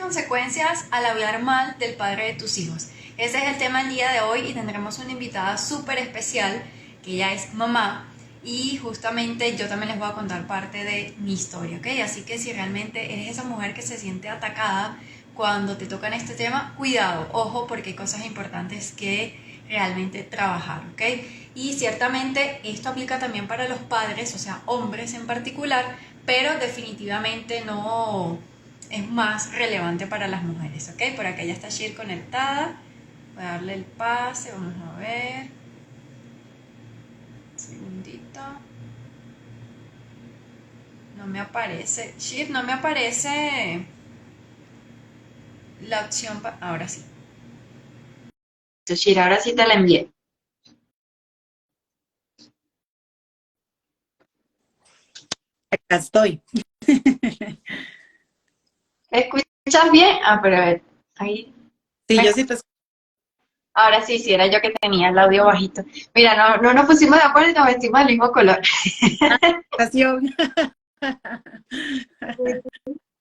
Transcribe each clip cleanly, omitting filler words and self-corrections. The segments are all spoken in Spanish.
Consecuencias al hablar mal del padre de tus hijos. Ese es el tema del día de hoy y tendremos una invitada súper especial que ella es mamá y justamente yo también les voy a contar parte de mi historia, ¿ok? Así que si realmente eres esa mujer que se siente atacada cuando te tocan este tema, cuidado, ojo, porque hay cosas importantes que realmente trabajar, ¿ok? Y ciertamente esto aplica también para los padres, o sea, hombres en particular, pero definitivamente no es más relevante para las mujeres, ¿ok? Por acá ya está Shir conectada. Voy a darle el pase, vamos a ver. Un segundito. No me aparece. Shir, no me aparece la opción para... Ahora sí. Shir, ahora sí te la envié. Acá estoy. ¿Escuchas bien? Ah, pero a ver. Ahí. Sí, yo sí te Ahora sí, sí, era yo que tenía el audio bajito. Mira, no nos pusimos de acuerdo y nos vestimos del mismo color. escucho.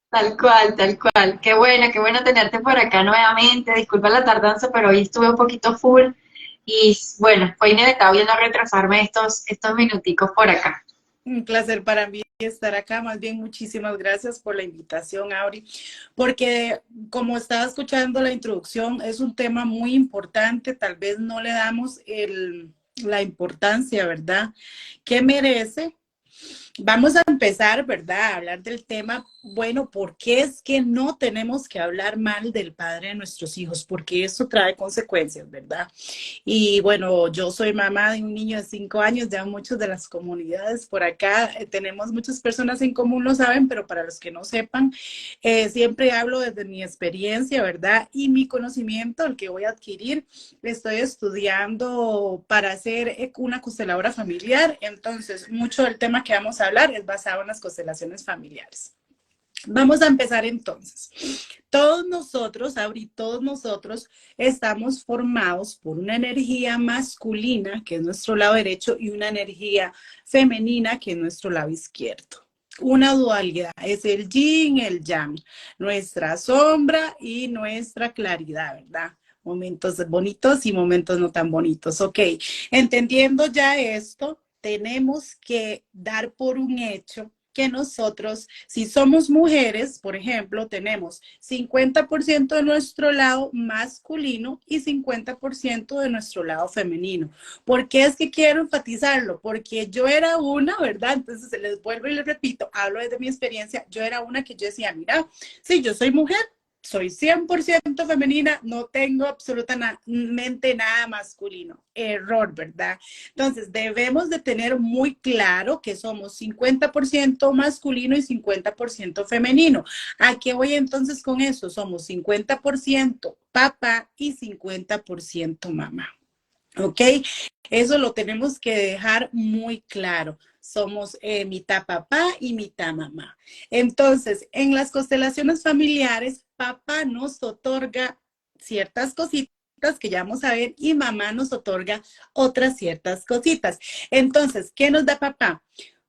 Tal cual, tal cual. Qué bueno tenerte por acá nuevamente. Disculpa la tardanza, pero hoy estuve un poquito full y bueno, fue inevitable no retrasarme estos minuticos por acá. Un placer para mí estar acá. Más bien, muchísimas gracias por la invitación, Auri, porque como estaba escuchando la introducción, es un tema muy importante. Tal vez no le damos la importancia, ¿verdad?, que merece. Vamos a empezar, ¿verdad?, a hablar del tema. Bueno, ¿por qué es que no tenemos que hablar mal del padre de nuestros hijos? Porque eso trae consecuencias, ¿verdad? Y bueno, yo soy mamá de un niño de 5 años, ya muchas de las comunidades por acá, tenemos muchas personas en común, lo saben, pero para los que no sepan, siempre hablo desde mi experiencia, ¿verdad? Y mi conocimiento, el que voy a adquirir. Estoy estudiando para ser una consteladora familiar, entonces mucho del tema que vamos a hablar es basado en las constelaciones familiares. Vamos a empezar entonces. Todos nosotros, ahorita todos nosotros estamos formados por una energía masculina, que es nuestro lado derecho, y una energía femenina, que es nuestro lado izquierdo. Una dualidad, es el yin, el yang, nuestra sombra y nuestra claridad, ¿verdad? Momentos bonitos y momentos no tan bonitos. Ok, entendiendo ya esto, tenemos que dar por un hecho que nosotros, si somos mujeres, por ejemplo, tenemos 50% de nuestro lado masculino y 50% de nuestro lado femenino. ¿Por qué es que quiero enfatizarlo? Porque yo era una, ¿verdad? Entonces les vuelvo y les repito, hablo desde mi experiencia, yo era una que yo decía, mira, sí, yo soy mujer, soy 100% femenina, no tengo absolutamente nada masculino. Error, ¿verdad? Entonces, debemos de tener muy claro que somos 50% masculino y 50% femenino. ¿A qué voy entonces con eso? Somos 50% papá y 50% mamá. ¿Ok? Eso lo tenemos que dejar muy claro. Somos mitad papá y mitad mamá. Entonces, en las constelaciones familiares, papá nos otorga ciertas cositas que ya vamos a ver y mamá nos otorga otras ciertas cositas. Entonces, ¿qué nos da papá?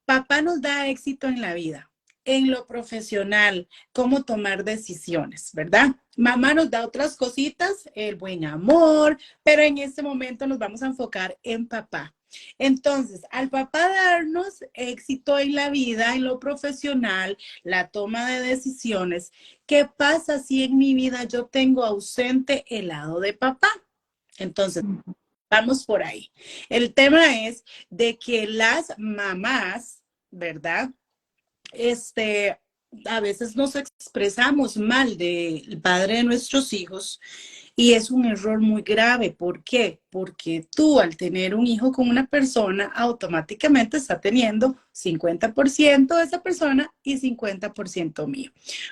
Papá nos da éxito en la vida, en lo profesional, cómo tomar decisiones, ¿verdad? Mamá nos da otras cositas, el buen amor, pero en este momento nos vamos a enfocar en papá. Entonces, al papá darnos éxito en la vida, en lo profesional, la toma de decisiones, ¿qué pasa si en mi vida yo tengo ausente el lado de papá? Entonces, vamos por ahí. El tema es de que las mamás, ¿verdad? Este, a veces nos expresamos mal del padre de nuestros hijos y es un error muy grave. ¿Por qué? Porque tú al tener un hijo con una persona, automáticamente está teniendo 50% de esa persona y 50% mío.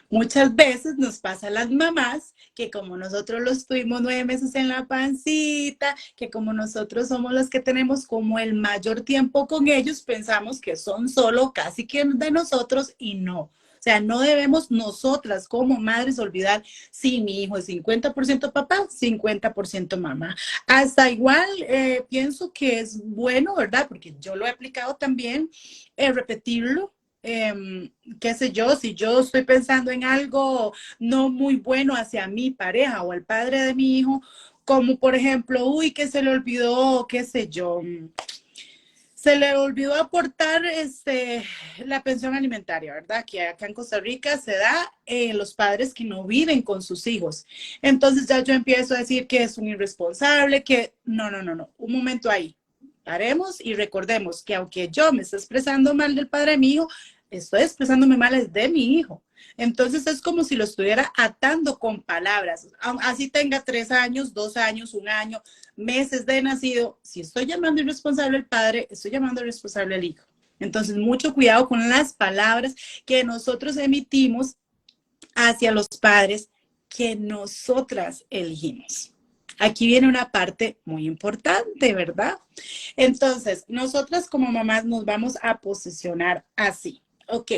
Muchas veces nos pasa a las mamás que como nosotros los tuvimos 9 meses en la pancita, que como nosotros somos los que tenemos como el mayor tiempo con ellos, pensamos que son solo casi que de nosotros y no. O sea, no debemos nosotras como madres olvidar si mi hijo es 50% papá, 50% mamá. Hasta igual pienso que es bueno, ¿verdad? Porque yo lo he aplicado también, repetirlo. qué sé yo, si yo estoy pensando en algo no muy bueno hacia mi pareja o el padre de mi hijo, como por ejemplo, uy, que se le olvidó, qué sé yo, se le olvidó aportar la pensión alimentaria, ¿verdad? Que acá en Costa Rica se da los padres que no viven con sus hijos. Entonces ya yo empiezo a decir que es un irresponsable, que no, un momento ahí. Paremos y recordemos que aunque yo me esté expresando mal del padre de mi hijo, estoy expresándome mal de mi hijo. Entonces es como si lo estuviera atando con palabras. Así tenga 3 años, 2 años, 1 año, meses de nacido. Si estoy llamando irresponsable al padre, estoy llamando irresponsable al hijo. Entonces, mucho cuidado con las palabras que nosotros emitimos hacia los padres que nosotras elegimos. Aquí viene una parte muy importante, ¿verdad? Entonces, nosotras como mamás nos vamos a posicionar así. Ok,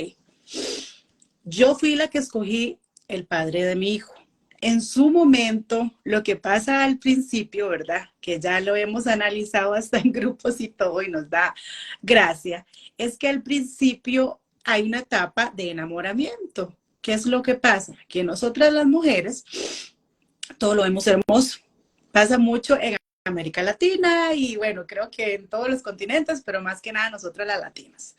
yo fui la que escogí el padre de mi hijo. En su momento, lo que pasa al principio, ¿verdad? Que ya lo hemos analizado hasta en grupos y todo y nos da gracia, es que al principio hay una etapa de enamoramiento. ¿Qué es lo que pasa? Que nosotras las mujeres, todo lo vemos hermoso. Pasa mucho en América Latina y bueno, creo que en todos los continentes, pero más que nada nosotras las latinas.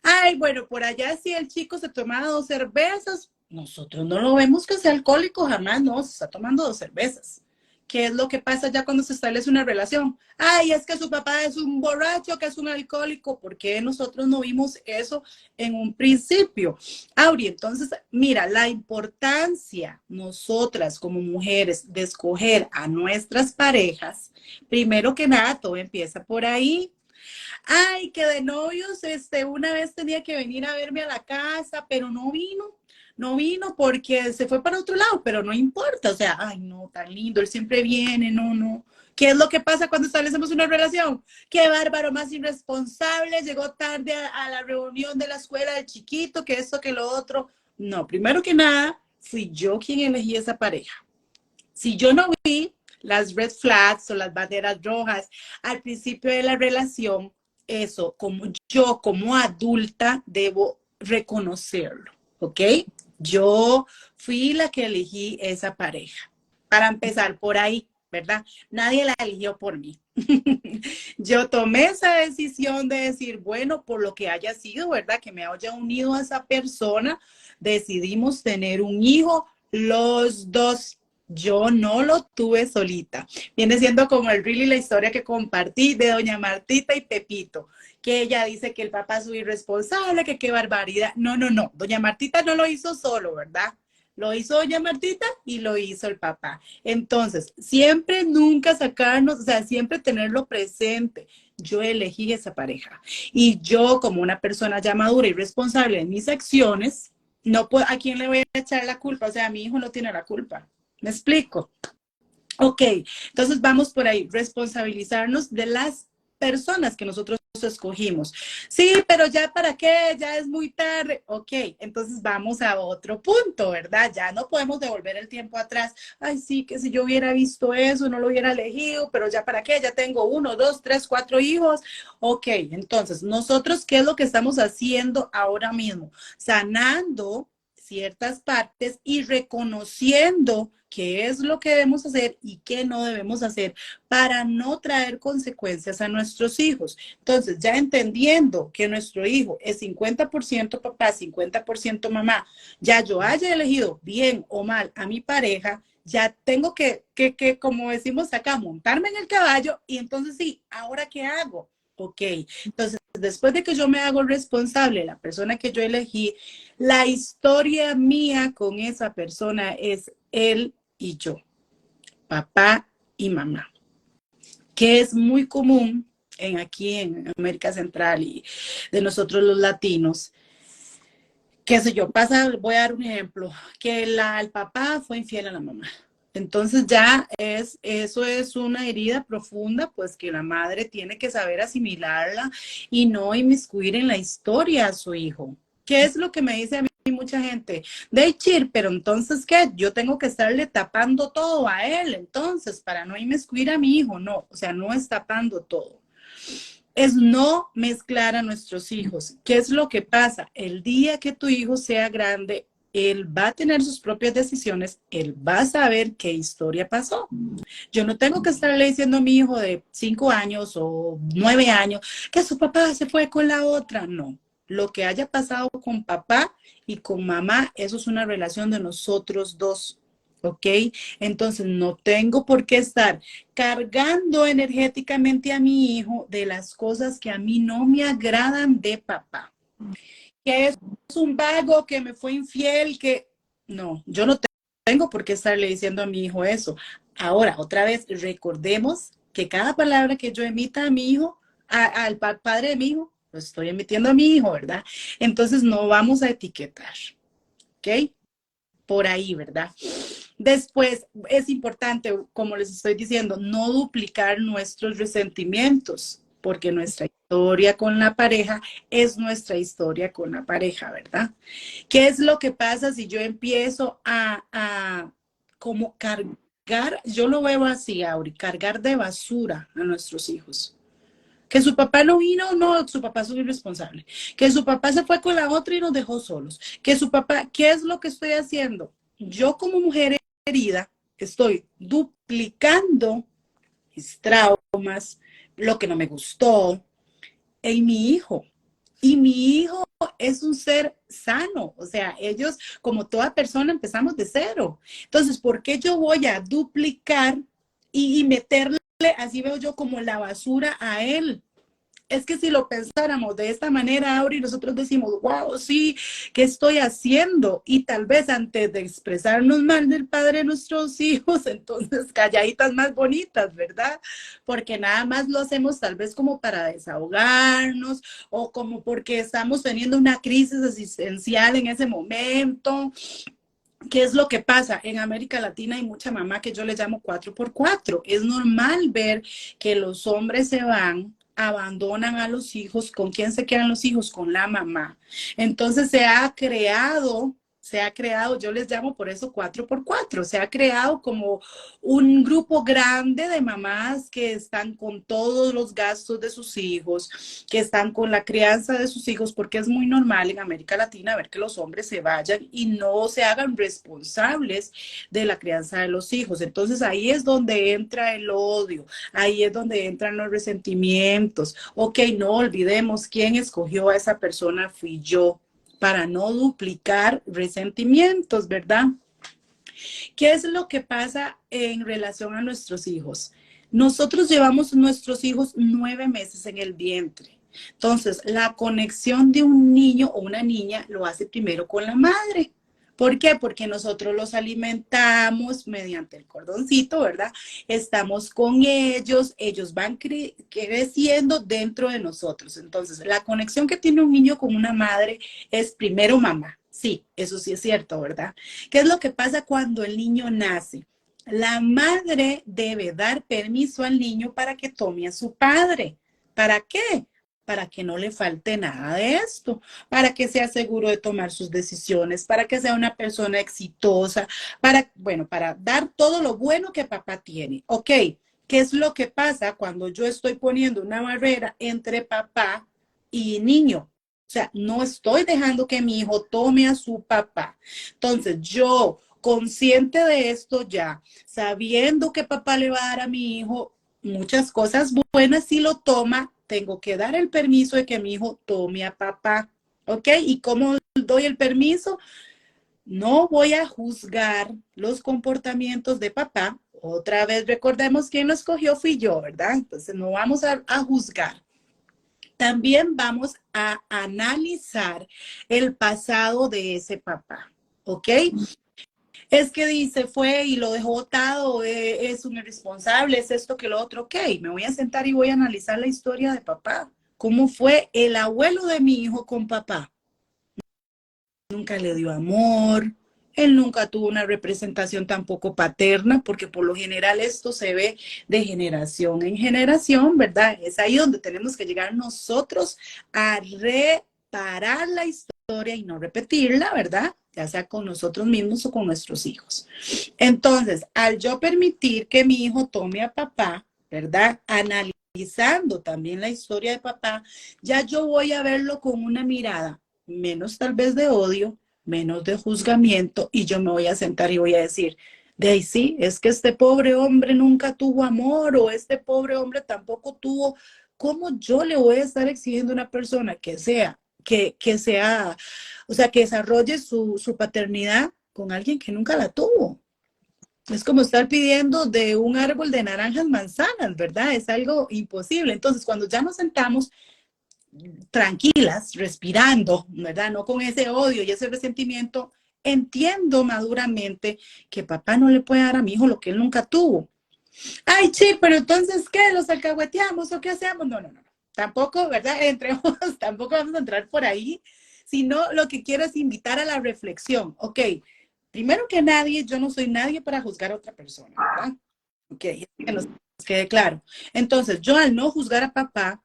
Ay, bueno, por allá si el chico se toma 2 cervezas, nosotros no lo vemos que sea alcohólico, jamás, no, se está tomando 2 cervezas. ¿Qué es lo que pasa ya cuando se establece una relación? Ay, es que su papá es un borracho, que es un alcohólico. ¿Por qué nosotros no vimos eso en un principio? Auri, entonces, mira, la importancia nosotras como mujeres de escoger a nuestras parejas, primero que nada, todo empieza por ahí. Ay, que de novios, una vez tenía que venir a verme a la casa, pero no vino porque se fue para otro lado, pero no importa, o sea, ay, no, tan lindo, él siempre viene, no. ¿Qué es lo que pasa cuando establecemos una relación? Qué bárbaro, más irresponsable, llegó tarde a la reunión de la escuela del chiquito, que esto, que lo otro. No, primero que nada, fui yo quien elegí esa pareja. Si yo no vi las red flags o las banderas rojas al principio de la relación, eso, como yo como adulta debo reconocerlo, ¿ok? Yo fui la que elegí esa pareja. Para empezar por ahí, ¿verdad? Nadie la eligió por mí. Yo tomé esa decisión de decir, bueno, por lo que haya sido, ¿verdad? Que me haya unido a esa persona, decidimos tener un hijo los dos. Yo no lo tuve solita. Viene siendo como el really la historia que compartí de doña Martita y Pepito, que ella dice que el papá es un irresponsable, que qué barbaridad. No. Doña Martita no lo hizo solo, ¿verdad? Lo hizo doña Martita y lo hizo el papá. Entonces, siempre nunca sacarnos, o sea, siempre tenerlo presente. Yo elegí esa pareja y yo como una persona ya madura y responsable de mis acciones, no puedo, ¿a quién le voy a echar la culpa? O sea, mi hijo no tiene la culpa. ¿Me explico? Ok, entonces vamos por ahí, responsabilizarnos de las personas que nosotros escogimos. Sí, pero ya para qué, ya es muy tarde. Ok, entonces vamos a otro punto, ¿verdad? Ya no podemos devolver el tiempo atrás. Ay, sí, que si yo hubiera visto eso, no lo hubiera elegido, pero ya para qué, ya tengo 1, 2, 3, 4 hijos. Ok, entonces nosotros, ¿qué es lo que estamos haciendo ahora mismo? Sanando ciertas partes y reconociendo qué es lo que debemos hacer y qué no debemos hacer para no traer consecuencias a nuestros hijos. Entonces, ya entendiendo que nuestro hijo es 50% papá, 50% mamá, ya yo haya elegido bien o mal a mi pareja, ya tengo que, como decimos acá, montarme en el caballo y entonces sí, ¿ahora qué hago? Ok, entonces después de que yo me hago responsable, la persona que yo elegí, la historia mía con esa persona es él y yo, papá y mamá, que es muy común aquí en América Central y de nosotros los latinos. Qué sé yo, voy a dar un ejemplo, que el papá fue infiel a la mamá. Entonces ya eso es una herida profunda, pues que la madre tiene que saber asimilarla y no inmiscuir en la historia a su hijo. ¿Qué es lo que me dice a mí mucha gente? Deichir, pero entonces, ¿qué? Yo tengo que estarle tapando todo a él, entonces, para no inmiscuir a mi hijo. No, o sea, no es tapando todo. es no mezclar a nuestros hijos. ¿Qué es lo que pasa? El día que tu hijo sea grande, él va a tener sus propias decisiones, él va a saber qué historia pasó. Yo no tengo que estarle diciendo a mi hijo de 5 años o 9 años que su papá se fue con la otra. No. Lo que haya pasado con papá y con mamá, eso es una relación de nosotros dos. ¿Ok? Entonces no tengo por qué estar cargando energéticamente a mi hijo de las cosas que a mí no me agradan de papá. Que es un vago, que me fue infiel, que no, yo no tengo por qué estarle diciendo a mi hijo eso. Ahora, otra vez, recordemos que cada palabra que yo emita a mi hijo, al padre de mi hijo, lo estoy emitiendo a mi hijo, ¿verdad? Entonces no vamos a etiquetar, ¿ok? Por ahí, ¿verdad? Después, es importante, como les estoy diciendo, no duplicar nuestros resentimientos, porque nuestra historia con la pareja es nuestra historia con la pareja, ¿verdad? ¿Qué es lo que pasa si yo empiezo a como cargar, yo lo veo así, Auri, cargar de basura a nuestros hijos? Que su papá no vino, no, su papá es un irresponsable. Que su papá se fue con la otra y nos dejó solos. Que su papá, ¿qué es lo que estoy haciendo? Yo como mujer herida estoy duplicando mis traumas, lo que no me gustó en mi hijo. Y mi hijo es un ser sano, o sea, ellos, como toda persona, empezamos de cero. Entonces, ¿por qué yo voy a duplicar y meterle, así veo yo, como la basura a él? Es que si lo pensáramos de esta manera, Auri, nosotros decimos, wow, sí, ¿qué estoy haciendo? Y tal vez antes de expresarnos mal del padre de nuestros hijos, entonces calladitas más bonitas, ¿verdad? Porque nada más lo hacemos tal vez como para desahogarnos o como porque estamos teniendo una crisis existencial en ese momento. ¿Qué es lo que pasa? En América Latina hay mucha mamá que yo le llamo 4x4. Es normal ver que los hombres se van, abandonan a los hijos. ¿Con quién se quedan los hijos? Con la mamá. Entonces se ha creado, yo les llamo por eso 4x4, se ha creado como un grupo grande de mamás que están con todos los gastos de sus hijos, que están con la crianza de sus hijos, porque es muy normal en América Latina ver que los hombres se vayan y no se hagan responsables de la crianza de los hijos. Entonces ahí es donde entra el odio, ahí es donde entran los resentimientos. Ok, no olvidemos quién escogió a esa persona, fui yo, para no duplicar resentimientos, ¿verdad? ¿Qué es lo que pasa en relación a nuestros hijos? Nosotros llevamos nuestros hijos 9 meses en el vientre. Entonces, la conexión de un niño o una niña lo hace primero con la madre. ¿Por qué? Porque nosotros los alimentamos mediante el cordoncito, ¿verdad? Estamos con ellos, ellos van creciendo dentro de nosotros. Entonces, la conexión que tiene un niño con una madre es primero mamá. Sí, eso sí es cierto, ¿verdad? ¿Qué es lo que pasa cuando el niño nace? La madre debe dar permiso al niño para que tome a su padre. ¿Para qué? Para que no le falte nada de esto, para que sea seguro de tomar sus decisiones, para que sea una persona exitosa, bueno, para dar todo lo bueno que papá tiene. Ok, ¿qué es lo que pasa cuando yo estoy poniendo una barrera entre papá y niño? O sea, no estoy dejando que mi hijo tome a su papá. Entonces, yo, consciente de esto ya, sabiendo que papá le va a dar a mi hijo muchas cosas buenas, si lo toma, tengo que dar el permiso de que mi hijo tome a papá. ¿Ok? ¿Y cómo doy el permiso? No voy a juzgar los comportamientos de papá. Otra vez recordemos quién lo escogió, fui yo, ¿verdad? Entonces no vamos a juzgar. También vamos a analizar el pasado de ese papá, ¿ok? Es que dice, fue y lo dejó botado, es un irresponsable, es esto que lo otro, ok, me voy a sentar y voy a analizar la historia de papá. ¿Cómo fue el abuelo de mi hijo con papá? Nunca le dio amor, él nunca tuvo una representación tampoco paterna, porque por lo general esto se ve de generación en generación, ¿verdad? Es ahí donde tenemos que llegar nosotros a reparar la historia y no repetirla, ¿verdad? Ya sea con nosotros mismos o con nuestros hijos. Entonces, al yo permitir que mi hijo tome a papá, ¿verdad? Analizar analizando también la historia de papá, ya yo voy a verlo con una mirada menos tal vez de odio, menos de juzgamiento, y yo me voy a sentar y voy a decir, de ahí sí, es que este pobre hombre nunca tuvo amor, o este pobre hombre tampoco tuvo. ¿Cómo yo le voy a estar exigiendo a una persona que sea, o sea, que desarrolle su paternidad con alguien que nunca la tuvo? Es como estar pidiendo de un árbol de naranjas manzanas, ¿verdad? Es algo imposible. Entonces, cuando ya nos sentamos tranquilas, respirando, ¿verdad? No con ese odio y ese resentimiento, entiendo maduramente que papá no le puede dar a mi hijo lo que él nunca tuvo. Ay, sí, pero entonces, ¿qué? ¿Los alcahueteamos o qué hacemos? No, no, no. Tampoco, ¿verdad? Entremos, tampoco vamos a entrar por ahí, sino lo que quiero es invitar a la reflexión. Ok, primero que nadie, yo no soy nadie para juzgar a otra persona, ¿verdad? Ok, que nos quede claro. Entonces, yo al no juzgar a papá,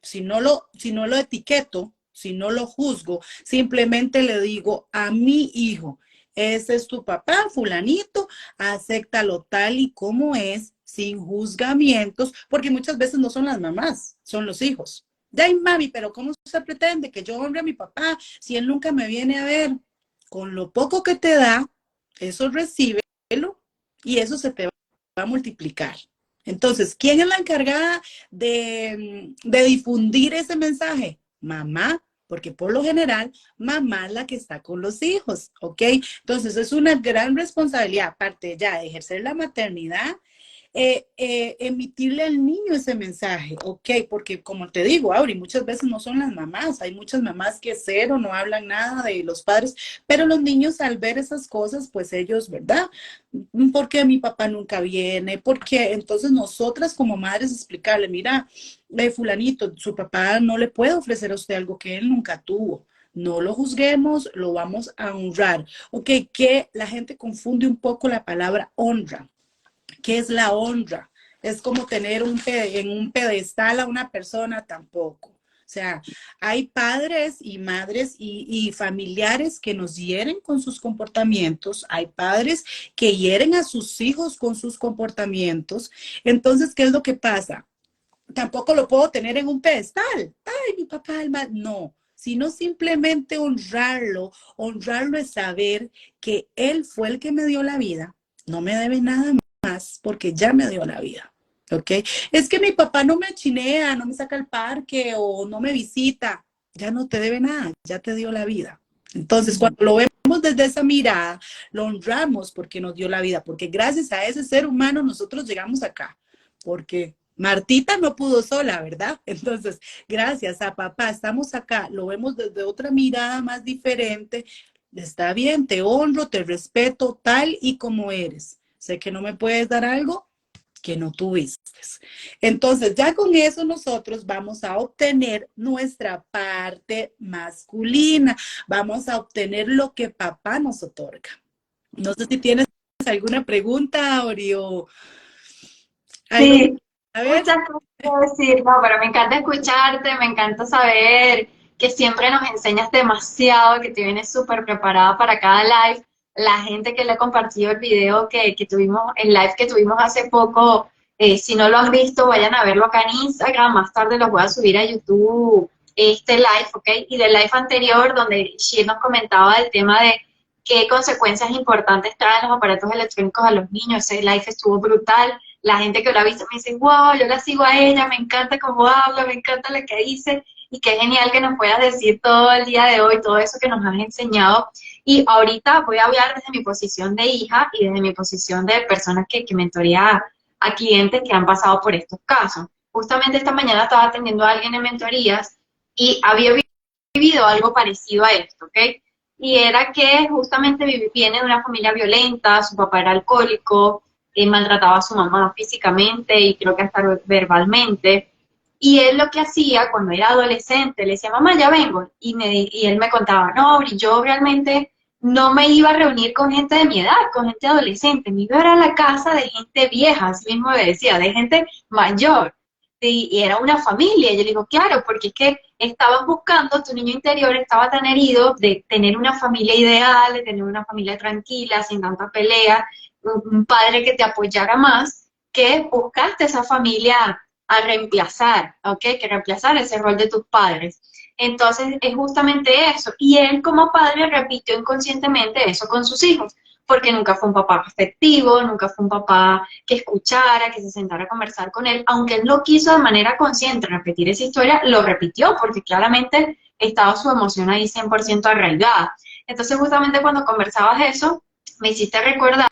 si no lo etiqueto, si no lo juzgo, simplemente le digo a mi hijo, ese es tu papá, fulanito, acéptalo tal y como es, sin juzgamientos, porque muchas veces no son las mamás, son los hijos. De ahí, mami, pero ¿cómo se pretende que yo honre a mi papá si él nunca me viene a ver? Con lo poco que te da, eso recíbelo y eso se te va a multiplicar. Entonces, ¿quién es la encargada de difundir ese mensaje? Mamá, porque por lo general, mamá es la que está con los hijos, ¿ok? Entonces, es una gran responsabilidad, aparte ya de ejercer la maternidad, emitirle al niño ese mensaje, ok, porque como te digo, Auri, muchas veces no son las mamás, hay muchas mamás que cero, no hablan nada de los padres, pero los niños al ver esas cosas, pues ellos, ¿verdad? ¿Por qué mi papá nunca viene? ¿Por qué? Entonces nosotras como madres explicarle, mira, fulanito, su papá no le puede ofrecer a usted algo que él nunca tuvo. No lo juzguemos, lo vamos a honrar. Ok, que la gente confunde un poco la palabra honra. ¿Qué es la honra? Es como tener en un pedestal a una persona tampoco. O sea, hay padres y madres y familiares que nos hieren con sus comportamientos, hay padres que hieren a sus hijos con sus comportamientos. Entonces, ¿qué es lo que pasa? Tampoco lo puedo tener en un pedestal. Ay, mi papá, el mal. No, sino simplemente honrarlo. Honrarlo es saber que él fue el que me dio la vida. No me debe nada más porque ya me dio la vida. ¿Ok? Es que mi papá no me chinea, no me saca al parque o no me visita. Ya no te debe nada, ya te dio la vida. Entonces, cuando lo vemos desde esa mirada, lo honramos porque nos dio la vida, porque gracias a ese ser humano nosotros llegamos acá, porque Martita no pudo sola, ¿verdad? Entonces, gracias a papá, estamos acá, lo vemos desde otra mirada más diferente. Está bien, te honro, te respeto tal y como eres. Sé que no me puedes dar algo que no tuviste. Entonces, ya con eso nosotros vamos a obtener nuestra parte masculina. Vamos a obtener lo que papá nos otorga. No sé si tienes alguna pregunta, Ori, o algo. Sí, A ver. muchas cosas que decir, no, pero me encanta escucharte, me encanta saber que siempre nos enseñas demasiado, que te vienes súper preparada para cada live. La gente que le ha compartido el video que tuvimos, el live que tuvimos hace poco, si no lo han visto, vayan a verlo acá en Instagram, más tarde los voy a subir a YouTube, este live, ¿ok? Y del live anterior, donde Shir nos comentaba del tema de qué consecuencias importantes traen los aparatos electrónicos a los niños, ese live estuvo brutal. La gente que lo ha visto me dice, wow, yo la sigo a ella, me encanta cómo habla, me encanta lo que dice, y qué genial que nos puedas decir todo el día de hoy, todo eso que nos has enseñado. Y ahorita voy a hablar desde mi posición de hija y desde mi posición de persona que mentorea a clientes que han pasado por estos casos. Justamente esta mañana estaba atendiendo a alguien en mentorías y había vivido algo parecido a esto, ¿ok? Y era que justamente viene de una familia violenta, su papá era alcohólico, maltrataba a su mamá físicamente y creo que hasta verbalmente. Y él lo que hacía cuando era adolescente, le decía, mamá, ya vengo. Y él me contaba, no, yo realmente no me iba a reunir con gente de mi edad, con gente adolescente, me iba a ir a la casa de gente vieja, así mismo me decía, de gente mayor. Y era una familia. Y yo le digo, claro, porque es que estabas buscando, tu niño interior estaba tan herido de tener una familia ideal, de tener una familia tranquila, sin tanta pelea, un padre que te apoyara más, que buscaste esa familia a reemplazar, ¿ok? Que reemplazar ese rol de tus padres. Entonces es justamente eso. Y él como padre repitió inconscientemente eso con sus hijos, porque nunca fue un papá afectivo, nunca fue un papá que escuchara, que se sentara a conversar con él, aunque él no quiso de manera consciente repetir esa historia, lo repitió porque claramente estaba su emoción ahí 100% arraigada. Entonces justamente cuando conversabas eso, me hiciste recordar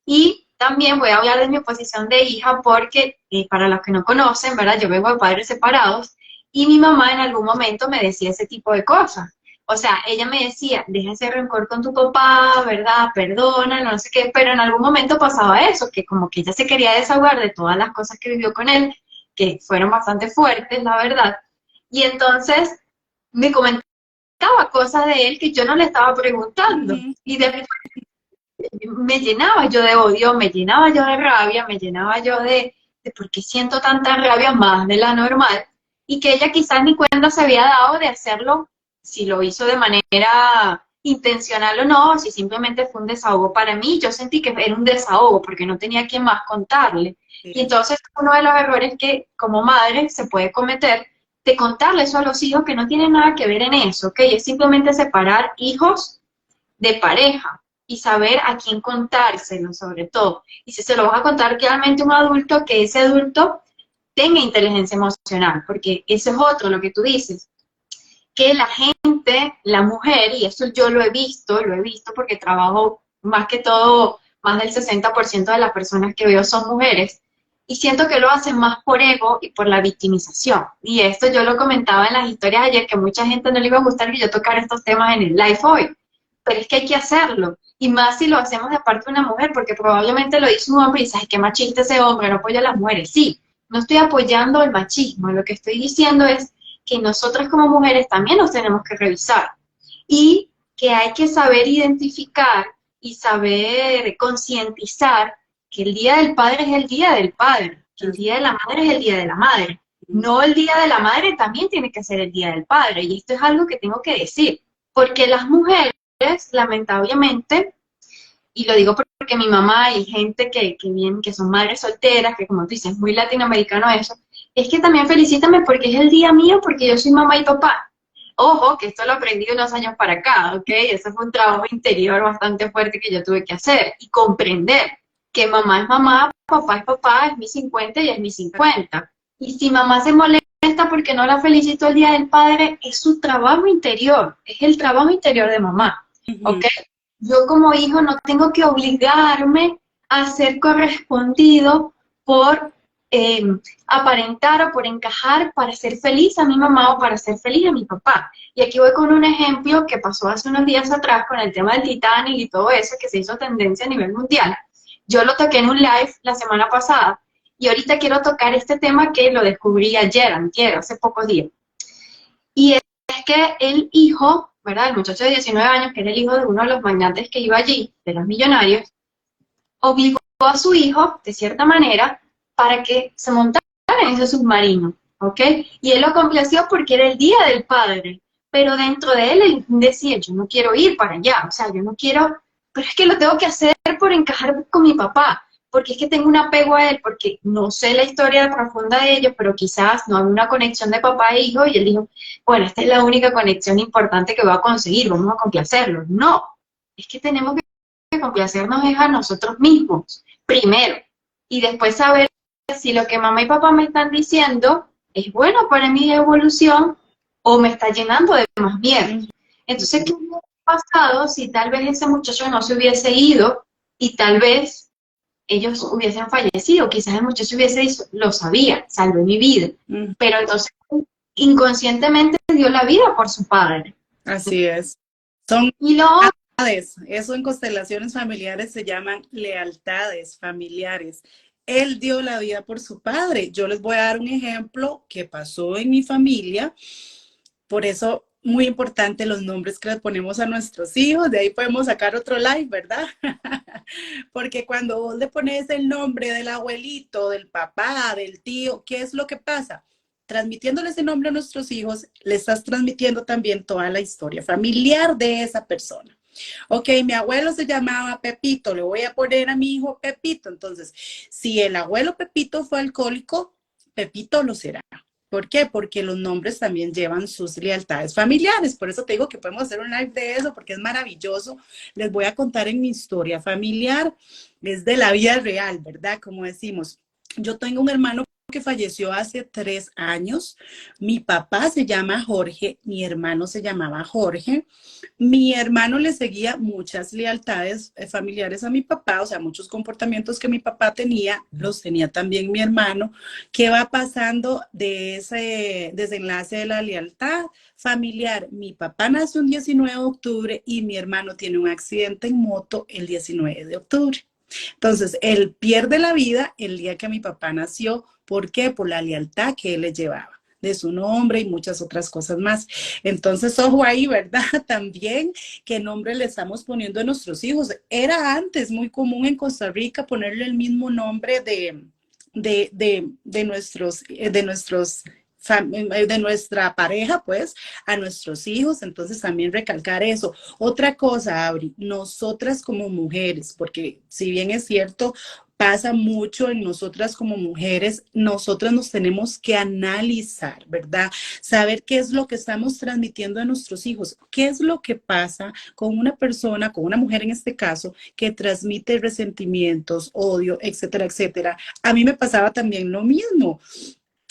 y también voy a hablar de mi posición de hija porque, para los que no conocen, ¿verdad? Yo vengo de padres separados y mi mamá en algún momento me decía ese tipo de cosas. O sea, ella me decía, deja ese rencor con tu papá, ¿verdad? Perdona, no sé qué, pero en algún momento pasaba eso, que como que ella se quería desahogar de todas las cosas que vivió con él, que fueron bastante fuertes, la verdad. Y entonces me comentaba cosas de él que yo no le estaba preguntando. Ujú. Y de me llenaba yo de odio, me llenaba yo de rabia, me llenaba yo de por qué siento tanta rabia más de la normal, y que ella quizás ni cuenta se había dado de hacerlo, si lo hizo de manera intencional o no, o si simplemente fue un desahogo para mí. Yo sentí que era un desahogo porque no tenía quien más contarle. Y Sí. entonces uno de los errores que como madre se puede cometer de contarle eso a los hijos que no tienen nada que ver en eso, ¿ok? Es simplemente separar hijos de pareja y saber a quién contárselo sobre todo. Y si se lo vas a contar realmente a un adulto, que ese adulto tenga inteligencia emocional, porque eso es otro, lo que tú dices, que la gente, la mujer, y eso yo lo he visto porque trabajo más que todo, más del 60% de las personas que veo son mujeres, y siento que lo hacen más por ego y por la victimización. Y esto yo lo comentaba en las historias ayer, que a mucha gente no le iba a gustar que yo tocara estos temas en el live hoy, pero es que hay que hacerlo, y más si lo hacemos de parte de una mujer, porque probablemente lo dice un hombre y dices, ay, qué machista ese hombre, no apoya a las mujeres. Sí, no estoy apoyando el machismo, lo que estoy diciendo es que nosotras como mujeres también nos tenemos que revisar y que hay que saber identificar y saber concientizar que el Día del Padre es el Día del Padre, que el Día de la Madre es el Día de la Madre. No, el Día de la Madre también tiene que ser el Día del Padre, y esto es algo que tengo que decir, porque las mujeres, lamentablemente, y lo digo porque mi mamá y gente que son madres solteras, que como tú dices, es muy latinoamericano eso, es que también felicítame porque es el día mío, porque yo soy mamá y papá. Ojo, que esto lo aprendí unos años para acá, ¿ok? Eso fue un trabajo interior bastante fuerte que yo tuve que hacer y comprender que mamá es mamá, papá, es mi 50 y es mi 50. Y si mamá se molesta porque no la felicito el Día del Padre, es su trabajo interior, es el trabajo interior de mamá, Ujú. ¿ok? Yo como hijo no tengo que obligarme a ser correspondido por eh, aparentar o por encajar para ser feliz a mi mamá o para ser feliz a mi papá. Y aquí voy con un ejemplo que pasó hace unos días atrás con el tema del Titanic y todo eso, que se hizo tendencia a nivel mundial. Yo lo toqué en un live la semana pasada y ahorita quiero tocar este tema que lo descubrí ayer, antier, hace pocos días. Y es que el hijo, ¿verdad? El muchacho de 19 años, que era el hijo de uno de los magnates que iba allí, de los millonarios, obligó a su hijo, de cierta manera, para que se montara en ese submarino, ¿ok? Y él lo complació porque era el día del padre, pero dentro de él decía, yo no quiero ir para allá, o sea, yo no quiero, pero es que lo tengo que hacer por encajar con mi papá, porque es que tengo un apego a él, porque no sé la historia profunda de ellos, pero quizás no hay una conexión de papá e hijo, y él dijo, bueno, esta es la única conexión importante que voy a conseguir, vamos a complacerlo. No, es que tenemos que complacernos es a nosotros mismos, primero, y después saber si lo que mamá y papá me están diciendo es bueno para mi evolución o me está llenando de más mierda. Entonces, ¿qué hubiera pasado si tal vez ese muchacho no se hubiese ido y tal vez ellos hubiesen fallecido? Quizás el muchacho hubiese dicho, lo sabía, salvé mi vida, Ujú. pero entonces inconscientemente dio la vida por su padre. Así es. Son Y lo lealtades. Eso en constelaciones familiares se llaman lealtades familiares. Él dio la vida por su padre. Yo les voy a dar un ejemplo que pasó en mi familia. Por eso, muy importante los nombres que le ponemos a nuestros hijos. De ahí podemos sacar otro live, ¿verdad? Porque cuando vos le pones el nombre del abuelito, del papá, del tío, ¿qué es lo que pasa? Transmitiéndole ese nombre a nuestros hijos, le estás transmitiendo también toda la historia familiar de esa persona. Ok, mi abuelo se llamaba Pepito, le voy a poner a mi hijo Pepito. Entonces, si el abuelo Pepito fue alcohólico, Pepito lo será. ¿Por qué? Porque los nombres también llevan sus lealtades familiares. Por eso te digo que podemos hacer un live de eso, porque es maravilloso. Les voy a contar en mi historia familiar, es de la vida real, ¿verdad? Como decimos, yo tengo un hermano que falleció hace 3 años. Mi papá se llama Jorge, mi hermano se llamaba Jorge. Mi hermano le seguía muchas lealtades familiares a mi papá, o sea, muchos comportamientos que mi papá tenía, los tenía también mi hermano. ¿Qué va pasando de ese desenlace de la lealtad familiar? Mi papá nació un 19 de octubre y mi hermano tiene un accidente en moto el 19 de octubre. Entonces, él pierde la vida el día que mi papá nació. ¿Por qué? Por la lealtad que él le llevaba de su nombre y muchas otras cosas más. Entonces, ojo ahí, ¿verdad? También qué nombre le estamos poniendo a nuestros hijos. Era antes muy común en Costa Rica ponerle el mismo nombre de nuestra pareja, pues, a nuestros hijos. Entonces, también recalcar eso. Otra cosa, Abri, nosotras como mujeres, porque si bien es cierto, pasa mucho en nosotras como mujeres, nosotras nos tenemos que analizar, ¿verdad? Saber qué es lo que estamos transmitiendo a nuestros hijos, qué es lo que pasa con una persona, con una mujer en este caso, que transmite resentimientos, odio, etcétera, etcétera. A mí me pasaba también lo mismo.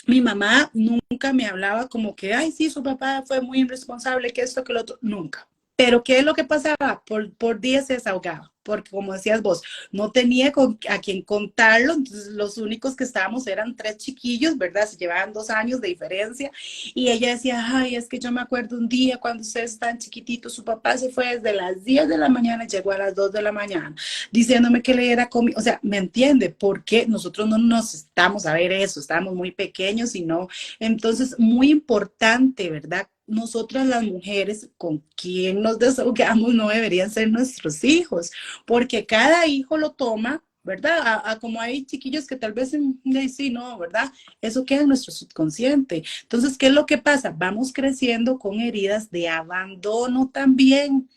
Mi mamá nunca me hablaba como que, ay, sí, su papá fue muy irresponsable, que esto, que lo otro, nunca. Pero ¿qué es lo que pasaba? Por días se desahogaba, porque como decías vos, no tenía a quien contarlo, entonces los únicos que estábamos eran 3 chiquillos, ¿verdad? Se llevaban 2 años de diferencia, y ella decía, ay, es que yo me acuerdo un día cuando ustedes estaban chiquititos, su papá se fue desde las 10 de la mañana y llegó a las 2 de la mañana, diciéndome que le diera comida, o sea, ¿me entiende? Porque nosotros no nos estamos a ver eso, estábamos muy pequeños y no, entonces muy importante, ¿verdad? Nosotras las mujeres con quien nos desahogamos no deberían ser nuestros hijos, porque cada hijo lo toma, ¿verdad? Como hay chiquillos que tal vez sí, no, ¿verdad? Eso queda en nuestro subconsciente. Entonces, ¿qué es lo que pasa? Vamos creciendo con heridas de abandono también.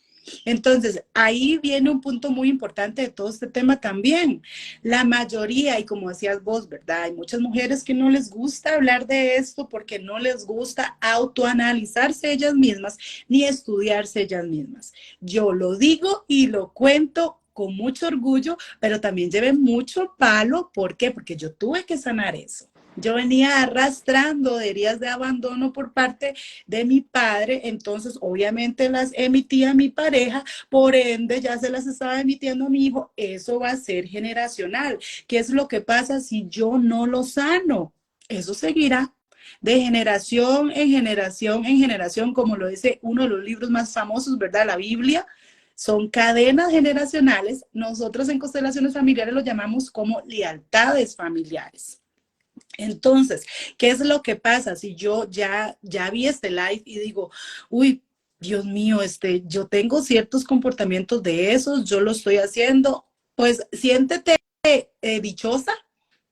Entonces, ahí viene un punto muy importante de todo este tema también. La mayoría, y como decías vos, ¿verdad? Hay muchas mujeres que no les gusta hablar de esto porque no les gusta autoanalizarse ellas mismas ni estudiarse ellas mismas. Yo lo digo y lo cuento con mucho orgullo, pero también llevé mucho palo. ¿Por qué? Porque yo tuve que sanar eso. Yo venía arrastrando heridas de abandono por parte de mi padre, entonces obviamente las emitía a mi pareja, por ende ya se las estaba emitiendo a mi hijo. Eso va a ser generacional. ¿Qué es lo que pasa si yo no lo sano? Eso seguirá de generación en generación en generación, como lo dice uno de los libros más famosos, ¿verdad? La Biblia. Son cadenas generacionales. Nosotros en constelaciones familiares lo llamamos como lealtades familiares. Entonces, ¿qué es lo que pasa si yo ya vi este live y digo, uy, Dios mío, yo tengo ciertos comportamientos de esos, yo lo estoy haciendo? Pues siéntete dichosa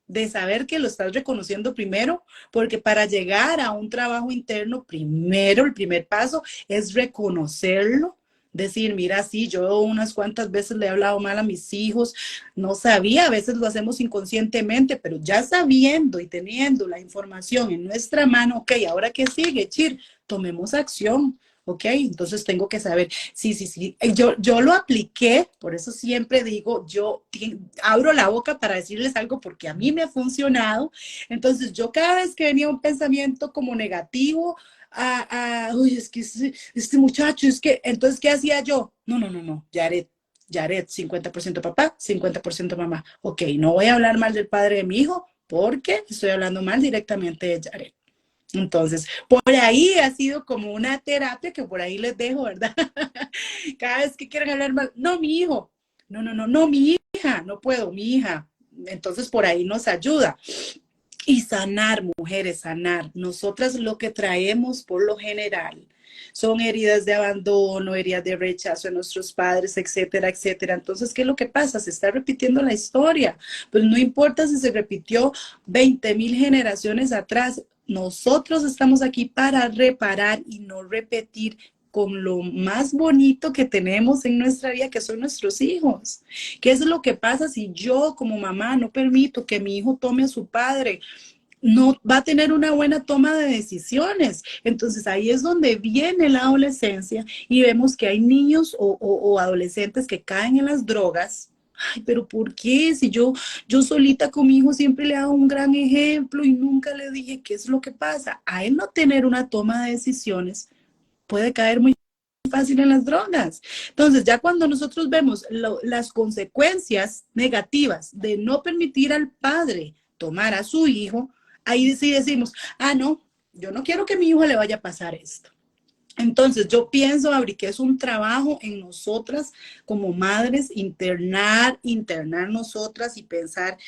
de saber que lo estás reconociendo primero, porque para llegar a un trabajo interno, primero, el primer paso es reconocerlo, decir, mira, sí, yo unas cuantas veces le he hablado mal a mis hijos, no sabía, a veces lo hacemos inconscientemente, pero ya sabiendo y teniendo la información en nuestra mano, ok, ahora qué sigue, Chir, tomemos acción. Ok, entonces tengo que saber, sí, sí, sí, yo lo apliqué, por eso siempre digo, abro la boca para decirles algo porque a mí me ha funcionado. Entonces yo cada vez que venía un pensamiento como negativo, uy, es que este muchacho, es que, entonces, ¿qué hacía yo? No, no, no, no, Yaret, 50% papá, 50% mamá. Ok, no voy a hablar mal del padre de mi hijo porque estoy hablando mal directamente de Yaret. Entonces, por ahí ha sido como una terapia que por ahí les dejo, ¿verdad? Cada vez que quieren hablar mal, no, mi hijo, no, no, no, no, mi hija, no puedo, mi hija. Entonces, por ahí nos ayuda. Y sanar, mujeres, sanar. Nosotras lo que traemos por lo general son heridas de abandono, heridas de rechazo de nuestros padres, etcétera, etcétera. Entonces, ¿qué es lo que pasa? Se está repitiendo la historia. Pues no importa si se repitió 20,000 generaciones atrás. Nosotros estamos aquí para reparar y no repetir con lo más bonito que tenemos en nuestra vida, que son nuestros hijos. ¿Qué es lo que pasa si yo como mamá no permito que mi hijo tome a su padre? no va a tener una buena toma de decisiones. Entonces ahí es donde viene la adolescencia y vemos que hay niños o adolescentes que caen en las drogas. Ay, pero ¿por qué? Si yo solita con mi hijo siempre le hago un gran ejemplo y nunca le dije qué es lo que pasa. A él no tener una toma de decisiones puede caer muy fácil en las drogas. Entonces, ya cuando nosotros vemos las consecuencias negativas de no permitir al padre tomar a su hijo, ahí sí decimos, ah, no, yo no quiero que a mi hijo le vaya a pasar esto. Entonces, yo pienso, Abri, que es un trabajo en nosotras como madres, internar nosotras y pensar,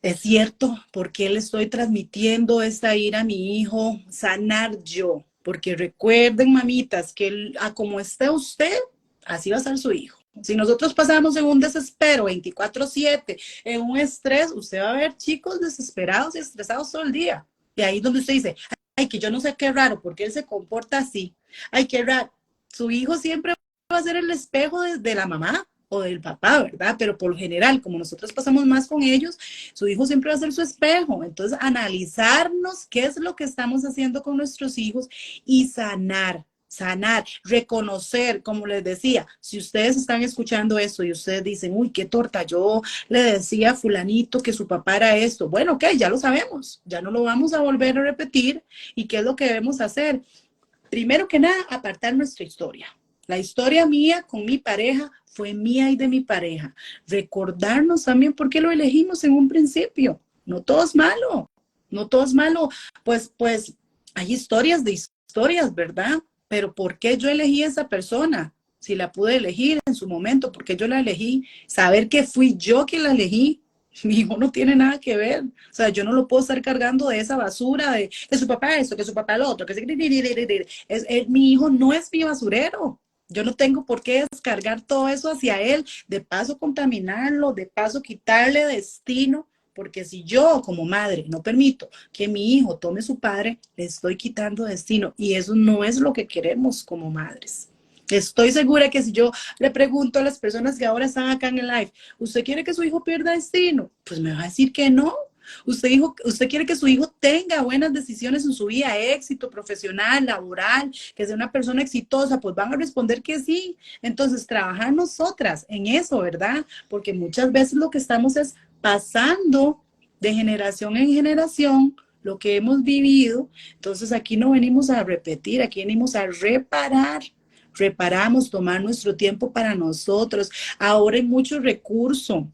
es cierto, ¿por qué le estoy transmitiendo esta ira a mi hijo? Sanar yo, porque recuerden, mamitas, que a como esté usted, así va a ser su hijo. Si nosotros pasamos en un desespero 24/7, en un estrés, usted va a ver chicos desesperados y estresados todo el día. Y ahí es donde usted dice, ay, que yo no sé qué raro, porque él se comporta así. Ay, qué raro. Su hijo siempre va a ser el espejo de la mamá o del papá, ¿verdad? Pero por lo general, como nosotros pasamos más con ellos, su hijo siempre va a ser su espejo. Entonces, analizarnos qué es lo que estamos haciendo con nuestros hijos y sanar, reconocer, como les decía, si ustedes están escuchando esto y ustedes dicen, uy, qué torta, yo le decía a fulanito que su papá era esto. Bueno, ok, ya lo sabemos, ya no lo vamos a volver a repetir. ¿Y qué es lo que debemos hacer? Primero que nada, apartar nuestra historia. La historia mía con mi pareja fue mía y de mi pareja. Recordarnos también por qué lo elegimos en un principio. No todo es malo, no todo es malo. Pues hay historias de historias, ¿verdad? Pero ¿por qué yo elegí a esa persona? Si la pude elegir en su momento, ¿por qué yo la elegí? Saber que fui yo quien la elegí. Mi hijo no tiene nada que ver. O sea, yo no lo puedo estar cargando de esa basura de que su papá esto, que su papá lo otro, que mi hijo no es mi basurero. Yo no tengo por qué descargar todo eso hacia él, de paso contaminarlo, de paso quitarle destino, porque si yo como madre no permito que mi hijo tome su padre, le estoy quitando destino y eso no es lo que queremos como madres. Estoy segura que si yo le pregunto a las personas que ahora están acá en el live, ¿usted quiere que su hijo pierda destino? Pues me va a decir que no. Usted quiere que su hijo tenga buenas decisiones en su vida, éxito profesional, laboral, que sea una persona exitosa, pues van a responder que sí. Entonces, trabajar nosotras en eso, ¿verdad? Porque muchas veces lo que estamos es pasando de generación en generación lo que hemos vivido. Entonces, aquí no venimos a repetir, aquí venimos a reparar. Reparamos, tomar nuestro tiempo para nosotros. Ahora hay mucho recurso,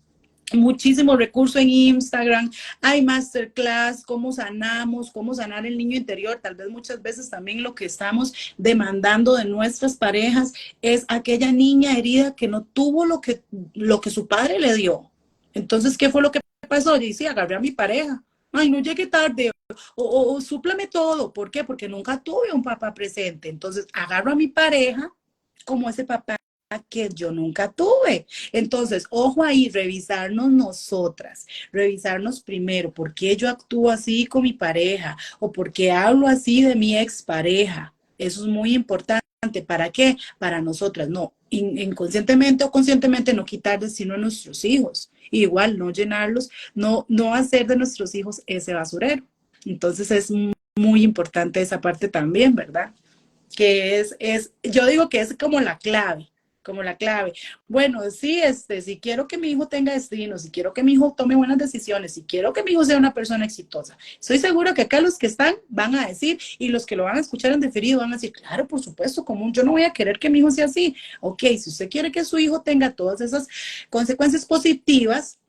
muchísimo recurso en Instagram, hay masterclass, cómo sanamos, cómo sanar el niño interior. Tal vez muchas veces también lo que estamos demandando de nuestras parejas es aquella niña herida que no tuvo lo que su padre le dio. Entonces, ¿qué fue lo que pasó? Y sí, agarré a mi pareja. Ay, no llegué tarde. O súplame todo. ¿Por qué? Porque nunca tuve un papá presente. Entonces, agarro a mi pareja como ese papá que yo nunca tuve. Entonces, ojo ahí, revisarnos nosotras, revisarnos primero, ¿por qué yo actúo así con mi pareja? ¿O por qué hablo así de mi expareja? Eso es muy importante. ¿Para qué? Para nosotras, no, inconscientemente o conscientemente no quitar destino a nuestros hijos. Igual, no llenarlos, no hacer de nuestros hijos ese basurero. Entonces, es muy importante esa parte también, ¿verdad? Que yo digo que es como la clave, como la clave. Bueno, sí, si quiero que mi hijo tenga destino, si quiero que mi hijo tome buenas decisiones, si quiero que mi hijo sea una persona exitosa, estoy seguro que acá los que están van a decir y los que lo van a escuchar en diferido van a decir, claro, por supuesto, como yo no voy a querer que mi hijo sea así. Ok, si usted quiere que su hijo tenga todas esas consecuencias positivas,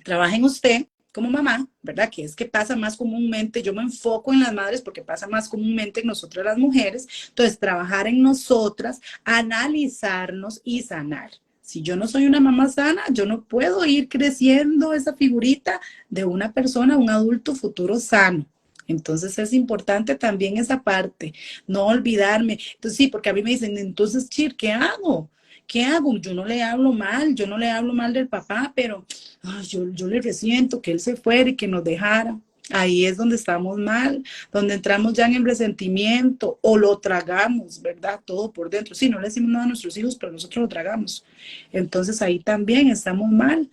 trabaje en usted como mamá, ¿verdad? Que es que pasa más comúnmente, yo me enfoco en las madres porque pasa más comúnmente en nosotras las mujeres, entonces trabajar en nosotras, analizarnos y sanar. Si yo no soy una mamá sana, yo no puedo ir creciendo esa figurita de una persona, un adulto futuro sano. Entonces es importante también esa parte, no olvidarme. Entonces sí, porque a mí me dicen, entonces, Chir, ¿qué hago? ¿Qué hago? Yo no le hablo mal, yo no le hablo mal del papá, pero ay, yo le resiento que él se fuera y que nos dejara. Ahí es donde estamos mal, donde entramos ya en el resentimiento o lo tragamos, ¿verdad? Todo por dentro. Sí, no le decimos nada a nuestros hijos, pero nosotros lo tragamos. Entonces ahí también estamos mal.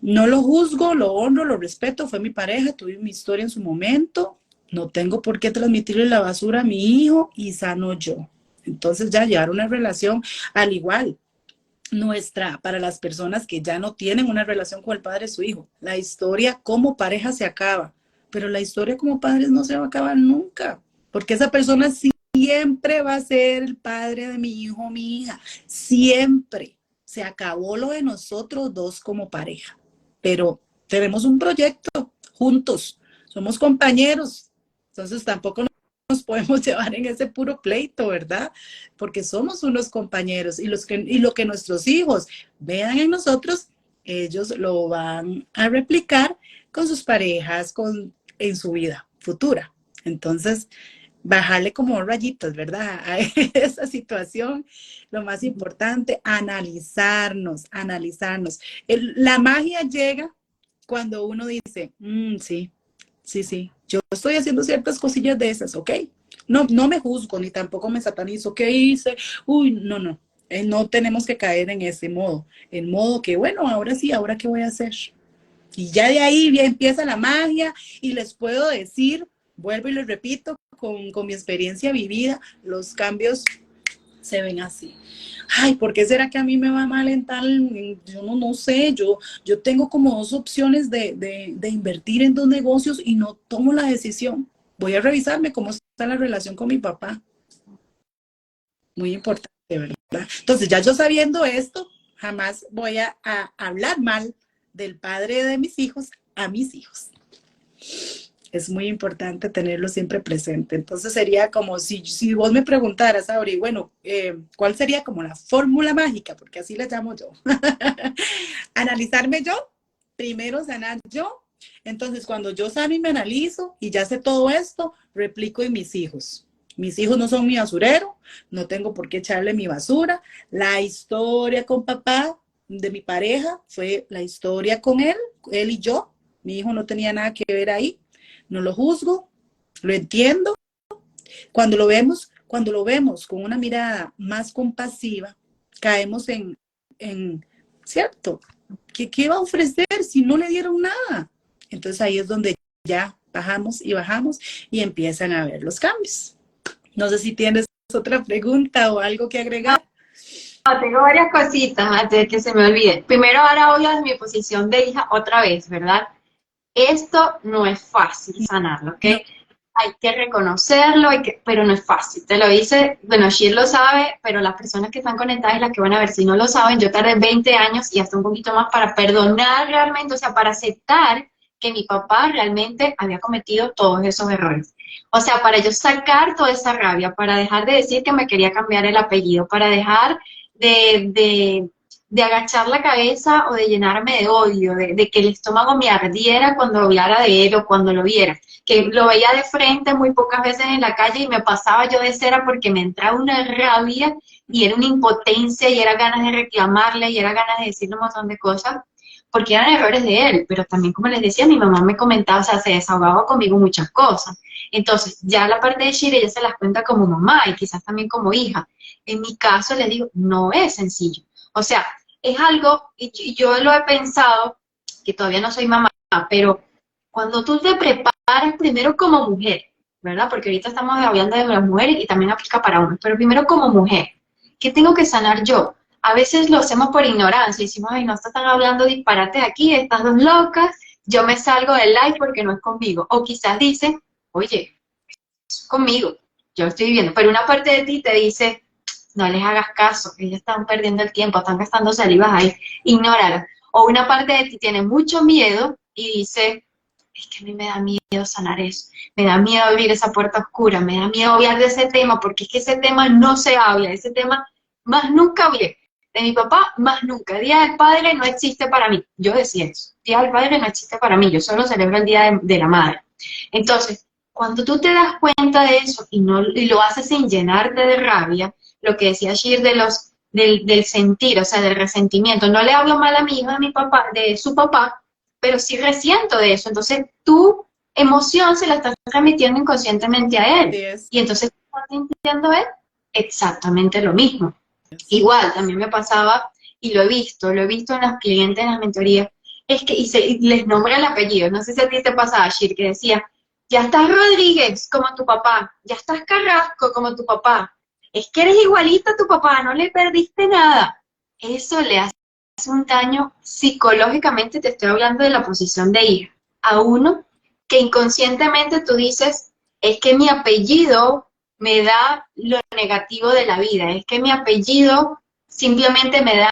No lo juzgo, lo honro, lo respeto, fue mi pareja, tuve mi historia en su momento, no tengo por qué transmitirle la basura a mi hijo y sano yo. Entonces ya llevar una relación al igual nuestra, para las personas que ya no tienen una relación con el padre de su hijo. La historia como pareja se acaba, pero la historia como padres no se va a acabar nunca, porque esa persona siempre va a ser el padre de mi hijo o mi hija, siempre. Se acabó lo de nosotros dos como pareja, pero tenemos un proyecto juntos, somos compañeros, entonces tampoco nos podemos llevar en ese puro pleito, ¿verdad? Porque somos unos compañeros y lo que nuestros hijos vean en nosotros, ellos lo van a replicar con sus parejas, en su vida futura. Entonces, bajarle como rayitos, ¿verdad? A esa situación, lo más importante, analizarnos. La magia llega cuando uno dice, sí, sí, yo estoy haciendo ciertas cosillas de esas, ¿ok? No me juzgo ni tampoco me satanizo. ¿Qué hice? Uy, no. No tenemos que caer en ese modo. En modo que, bueno, ahora sí, ahora qué voy a hacer. Y ya de ahí ya empieza la magia y les puedo decir, vuelvo y les repito, con mi experiencia vivida, los cambios se ven así. Ay, ¿por qué será que a mí me va mal en tal? Yo no sé, yo tengo como dos opciones de invertir en dos negocios y no tomo la decisión. Voy a revisarme cómo está la relación con mi papá. Muy importante, ¿verdad? Entonces, ya yo sabiendo esto, jamás voy a hablar mal del padre de mis hijos a mis hijos. Es muy importante tenerlo siempre presente. Entonces sería como si vos me preguntaras, Auri, bueno, ¿cuál sería como la fórmula mágica? Porque así la llamo yo. Analizarme yo, primero sanar yo. Entonces cuando yo sano y me analizo y ya sé todo esto, replico en mis hijos. Mis hijos no son mi basurero, no tengo por qué echarle mi basura. La historia con papá de mi pareja fue la historia con él y yo. Mi hijo no tenía nada que ver ahí. No lo juzgo, lo entiendo. Cuando lo vemos con una mirada más compasiva, caemos en ¿cierto? ¿Qué va a ofrecer si no le dieron nada? Entonces ahí es donde ya bajamos y empiezan a ver los cambios. No sé si tienes otra pregunta o algo que agregar. No, tengo varias cositas antes de que se me olvide. Primero, ahora voy a mi posición de hija otra vez, ¿verdad? Esto no es fácil sanarlo, ¿ok? No, Hay que reconocerlo, pero no es fácil. Te lo dice, bueno, Shir lo sabe, pero las personas que están conectadas y las que van a ver, si no lo saben, yo tardé 20 años y hasta un poquito más para perdonar realmente, o sea, para aceptar que mi papá realmente había cometido todos esos errores. O sea, para yo sacar toda esa rabia, para dejar de decir que me quería cambiar el apellido, para dejar de agachar la cabeza o de llenarme de odio, de que el estómago me ardiera cuando hablara de él o cuando lo viera, que lo veía de frente muy pocas veces en la calle y me pasaba yo de cera porque me entraba una rabia y era una impotencia y era ganas de reclamarle y era ganas de decirle un montón de cosas porque eran errores de él, pero también como les decía, mi mamá me comentaba, o sea, se desahogaba conmigo muchas cosas. Entonces, ya la parte de Shire ella se las cuenta como mamá y quizás también como hija. En mi caso, les digo, no es sencillo. O sea, es algo, y yo lo he pensado, que todavía no soy mamá, pero cuando tú te preparas primero como mujer, ¿verdad? Porque ahorita estamos hablando de las mujeres y también aplica para hombres, pero primero como mujer, ¿qué tengo que sanar yo? A veces lo hacemos por ignorancia, y decimos, ay, no están hablando disparates aquí, estas dos locas, yo me salgo del live porque no es conmigo. O quizás dicen, oye, es conmigo, yo estoy viviendo, pero una parte de ti te dice, no les hagas caso, ellos están perdiendo el tiempo, están gastando salivas ahí, ignórala. O una parte de ti tiene mucho miedo y dice, es que a mí me da miedo sanar eso, me da miedo abrir esa puerta oscura, me da miedo hablar de ese tema, porque es que ese tema no se habla, ese tema más nunca hablé. De mi papá, más nunca. Día del Padre no existe para mí. Yo decía eso. Día del Padre no existe para mí. Yo solo celebro el Día de la Madre. Entonces, cuando tú te das cuenta de eso y lo haces sin llenarte de rabia, lo que decía Shir del sentir, o sea, del resentimiento. No le hablo mal a mi hijo de mi papá, de su papá, pero sí resiento de eso. Entonces, tu emoción se la estás transmitiendo inconscientemente a él. es, Y entonces, ¿qué está sintiendo él? Exactamente lo mismo. Igual, también me pasaba, y lo he visto en los clientes, en las mentorías, es que, y les nombra el apellido, no sé si a ti te pasaba, Shir, que decía, ya estás Rodríguez como tu papá, ya estás Carrasco como tu papá, es que eres igualito a tu papá, no le perdiste nada. Eso le hace un daño psicológicamente, te estoy hablando de la posición de hija, a uno que inconscientemente tú dices, es que mi apellido me da lo negativo de la vida, es que mi apellido simplemente me da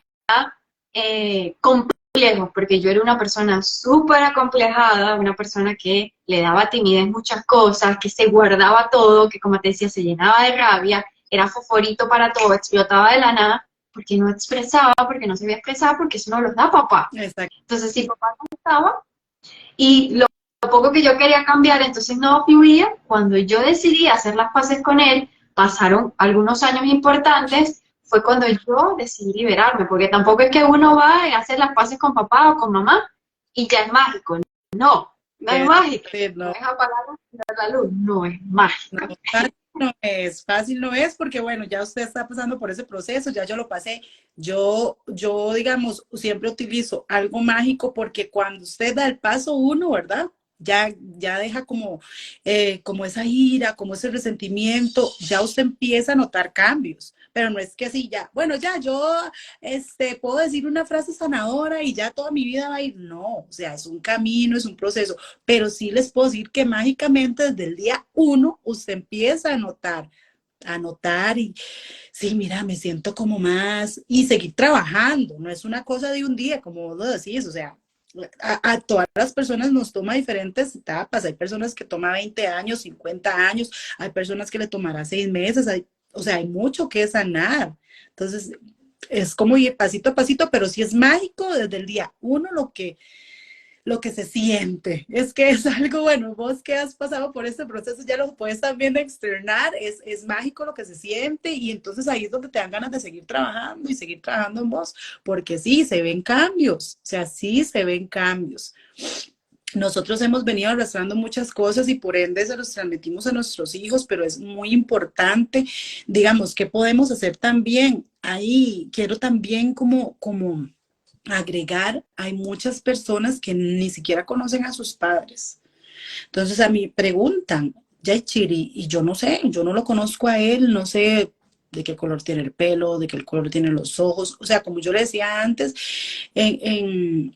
complejos, porque yo era una persona súper acomplejada, una persona que le daba timidez en muchas cosas, que se guardaba todo, que como te decía, se llenaba de rabia, era foforito para todo, explotaba de la nada, porque no expresaba, porque no sabía expresar, porque eso no los da papá. Exacto. Entonces, si papá no estaba, y lo poco que yo quería cambiar, entonces no fluía, cuando yo decidí hacer las paces con él, pasaron algunos años importantes, fue cuando yo decidí liberarme, porque tampoco es que uno va a hacer las paces con papá o con mamá y ya es mágico, no, no es mágico, Sí, no no, es apagar la luz, no es mágico. no, fácil no es porque bueno, ya usted está pasando por ese proceso, ya yo lo pasé. Yo, digamos, siempre utilizo algo mágico porque cuando usted da el paso uno, ¿verdad? Ya deja como esa ira, como ese resentimiento, ya usted empieza a notar cambios, pero no es que así ya, bueno, ya yo puedo decir una frase sanadora y ya toda mi vida va a ir, no, o sea, es un camino, es un proceso, pero sí les puedo decir que mágicamente desde el día uno usted empieza a notar y sí, mira, me siento como más y seguir trabajando, no es una cosa de un día, como vos lo decís, o sea, a todas las personas nos toma diferentes etapas, hay personas que toma 20 años, 50 años, hay personas que le tomará 6 meses, o sea, hay mucho que sanar, entonces es como ir pasito a pasito, pero sí es mágico desde el día uno lo que se siente. Es que es algo, bueno, vos que has pasado por este proceso ya lo puedes también externar, es mágico lo que se siente y entonces ahí es donde te dan ganas de seguir trabajando y seguir trabajando en vos, porque sí, se ven cambios, o sea, sí se ven cambios. Nosotros hemos venido arrastrando muchas cosas y por ende se los transmitimos a nuestros hijos, pero es muy importante, digamos, ¿qué podemos hacer también? Ahí quiero también como agregar, hay muchas personas que ni siquiera conocen a sus padres. Entonces a mí preguntan, Chiri, y yo no sé, yo no lo conozco a él, no sé de qué color tiene el pelo, de qué color tienen los ojos. O sea, como yo le decía antes, hay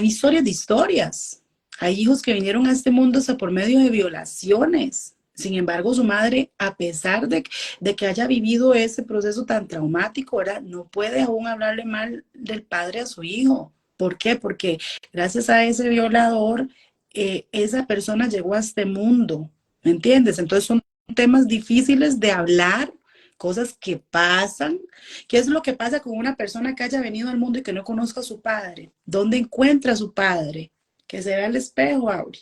historias de historias. Hay hijos que vinieron a este mundo hasta por medio de violaciones. Sin embargo, su madre, a pesar de que haya vivido ese proceso tan traumático, ¿verdad? No puede aún hablarle mal del padre a su hijo. ¿Por qué? Porque gracias a ese violador, esa persona llegó a este mundo, ¿me entiendes? Entonces son temas difíciles de hablar, cosas que pasan. ¿Qué es lo que pasa con una persona que haya venido al mundo y que no conozca a su padre? ¿Dónde encuentra a su padre? Que se vea al espejo, Auri.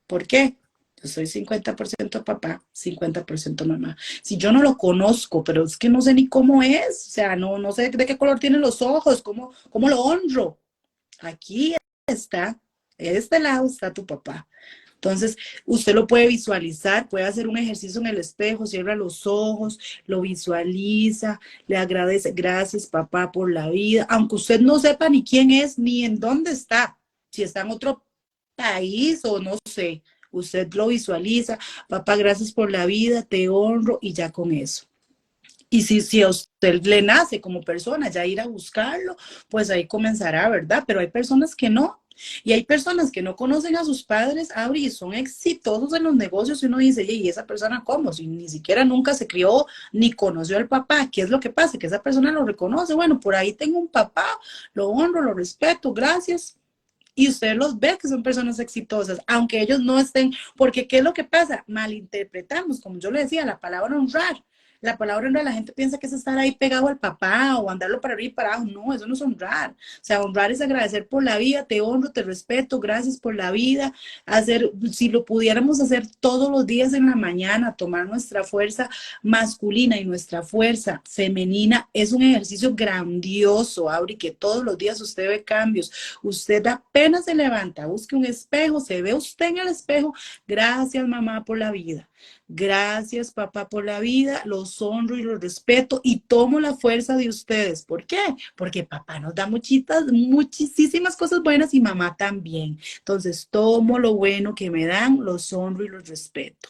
¿Por qué? Yo soy 50% papá, 50% mamá. Si yo no lo conozco, pero es que no sé ni cómo es, o sea, no sé de qué color tienen los ojos, cómo lo honro. Aquí está, de este lado está tu papá. Entonces, usted lo puede visualizar, puede hacer un ejercicio en el espejo, cierra los ojos, lo visualiza, le agradece, gracias papá por la vida, aunque usted no sepa ni quién es ni en dónde está, si está en otro país o no sé, usted lo visualiza, papá, gracias por la vida, te honro y ya con eso. Y si a usted le nace como persona ya ir a buscarlo, pues ahí comenzará, ¿verdad? Pero hay personas que no. Y hay personas que no conocen a sus padres, Auri, y son exitosos en los negocios y uno dice, ¿y esa persona cómo? Si ni siquiera nunca se crió ni conoció al papá, ¿qué es lo que pasa? Que esa persona lo reconoce, bueno, por ahí tengo un papá, lo honro, lo respeto, gracias. Y usted los ve que son personas exitosas, aunque ellos no estén, porque ¿qué es lo que pasa? Malinterpretamos, como yo le decía, la palabra honrar. La palabra honrar, la gente piensa que es estar ahí pegado al papá o andarlo para arriba y para abajo. No, eso no es honrar. O sea, honrar es agradecer por la vida, te honro, te respeto, gracias por la vida. Hacer, si lo pudiéramos hacer todos los días en la mañana, tomar nuestra fuerza masculina y nuestra fuerza femenina, es un ejercicio grandioso, Auri, que todos los días usted ve cambios. Usted apenas se levanta, busque un espejo, se ve usted en el espejo, gracias mamá por la vida. Gracias, papá, por la vida, los honro y los respeto y tomo la fuerza de ustedes. ¿Por qué? Porque papá nos da muchísimas cosas buenas y mamá también. Entonces, tomo lo bueno que me dan, los honro y los respeto.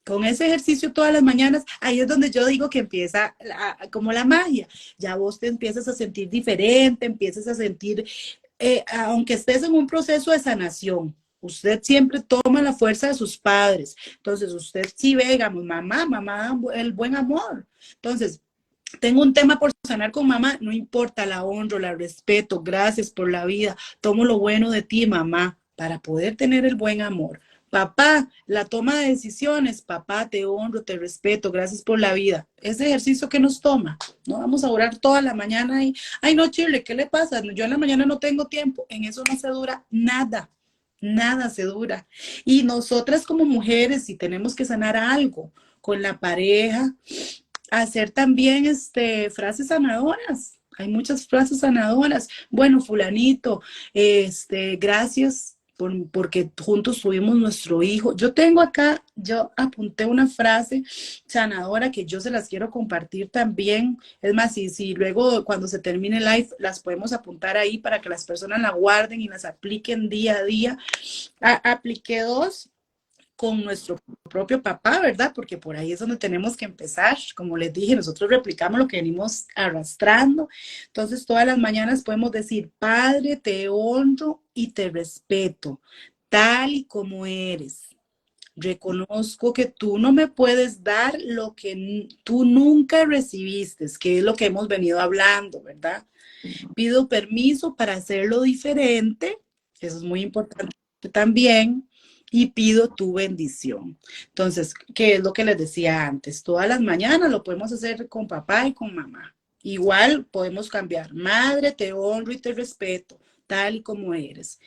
Con ese ejercicio todas las mañanas, ahí es donde yo digo que empieza como la magia. Ya vos te empiezas a sentir diferente, empiezas a sentir, aunque estés en un proceso de sanación, usted siempre toma la fuerza de sus padres. Entonces, usted sí ve, digamos, mamá, el buen amor. Entonces, tengo un tema por sanar con mamá, no importa, la honro, la respeto, gracias por la vida, tomo lo bueno de ti, mamá, para poder tener el buen amor. Papá, la toma de decisiones, papá, te honro, te respeto, gracias por la vida. Ese ejercicio que nos toma, no vamos a orar toda la mañana y, ay no, Chile, ¿qué le pasa? Yo en la mañana no tengo tiempo, en eso no se dura nada. Nada se dura. Y nosotras como mujeres, si tenemos que sanar algo con la pareja, hacer también frases sanadoras. Hay muchas frases sanadoras. Bueno, fulanito, gracias porque juntos tuvimos nuestro hijo. Yo tengo acá, yo apunté una frase sanadora que yo se las quiero compartir también. Es más, si luego cuando se termine el live las podemos apuntar ahí para que las personas la guarden y las apliquen día a día. Apliqué dos con nuestro propio papá, ¿verdad? Porque por ahí es donde tenemos que empezar. Como les dije, nosotros replicamos lo que venimos arrastrando. Entonces, todas las mañanas podemos decir, Padre, te honro y te respeto, tal y como eres. Reconozco que tú no me puedes dar lo que tú nunca recibiste, que es lo que hemos venido hablando, ¿verdad? Pido permiso para hacerlo diferente, eso es muy importante también, y pido tu bendición. Entonces, ¿qué es lo que les decía antes? Todas las mañanas lo podemos hacer con papá y con mamá. Igual podemos cambiar. Madre, te honro y te respeto, tal y como eres.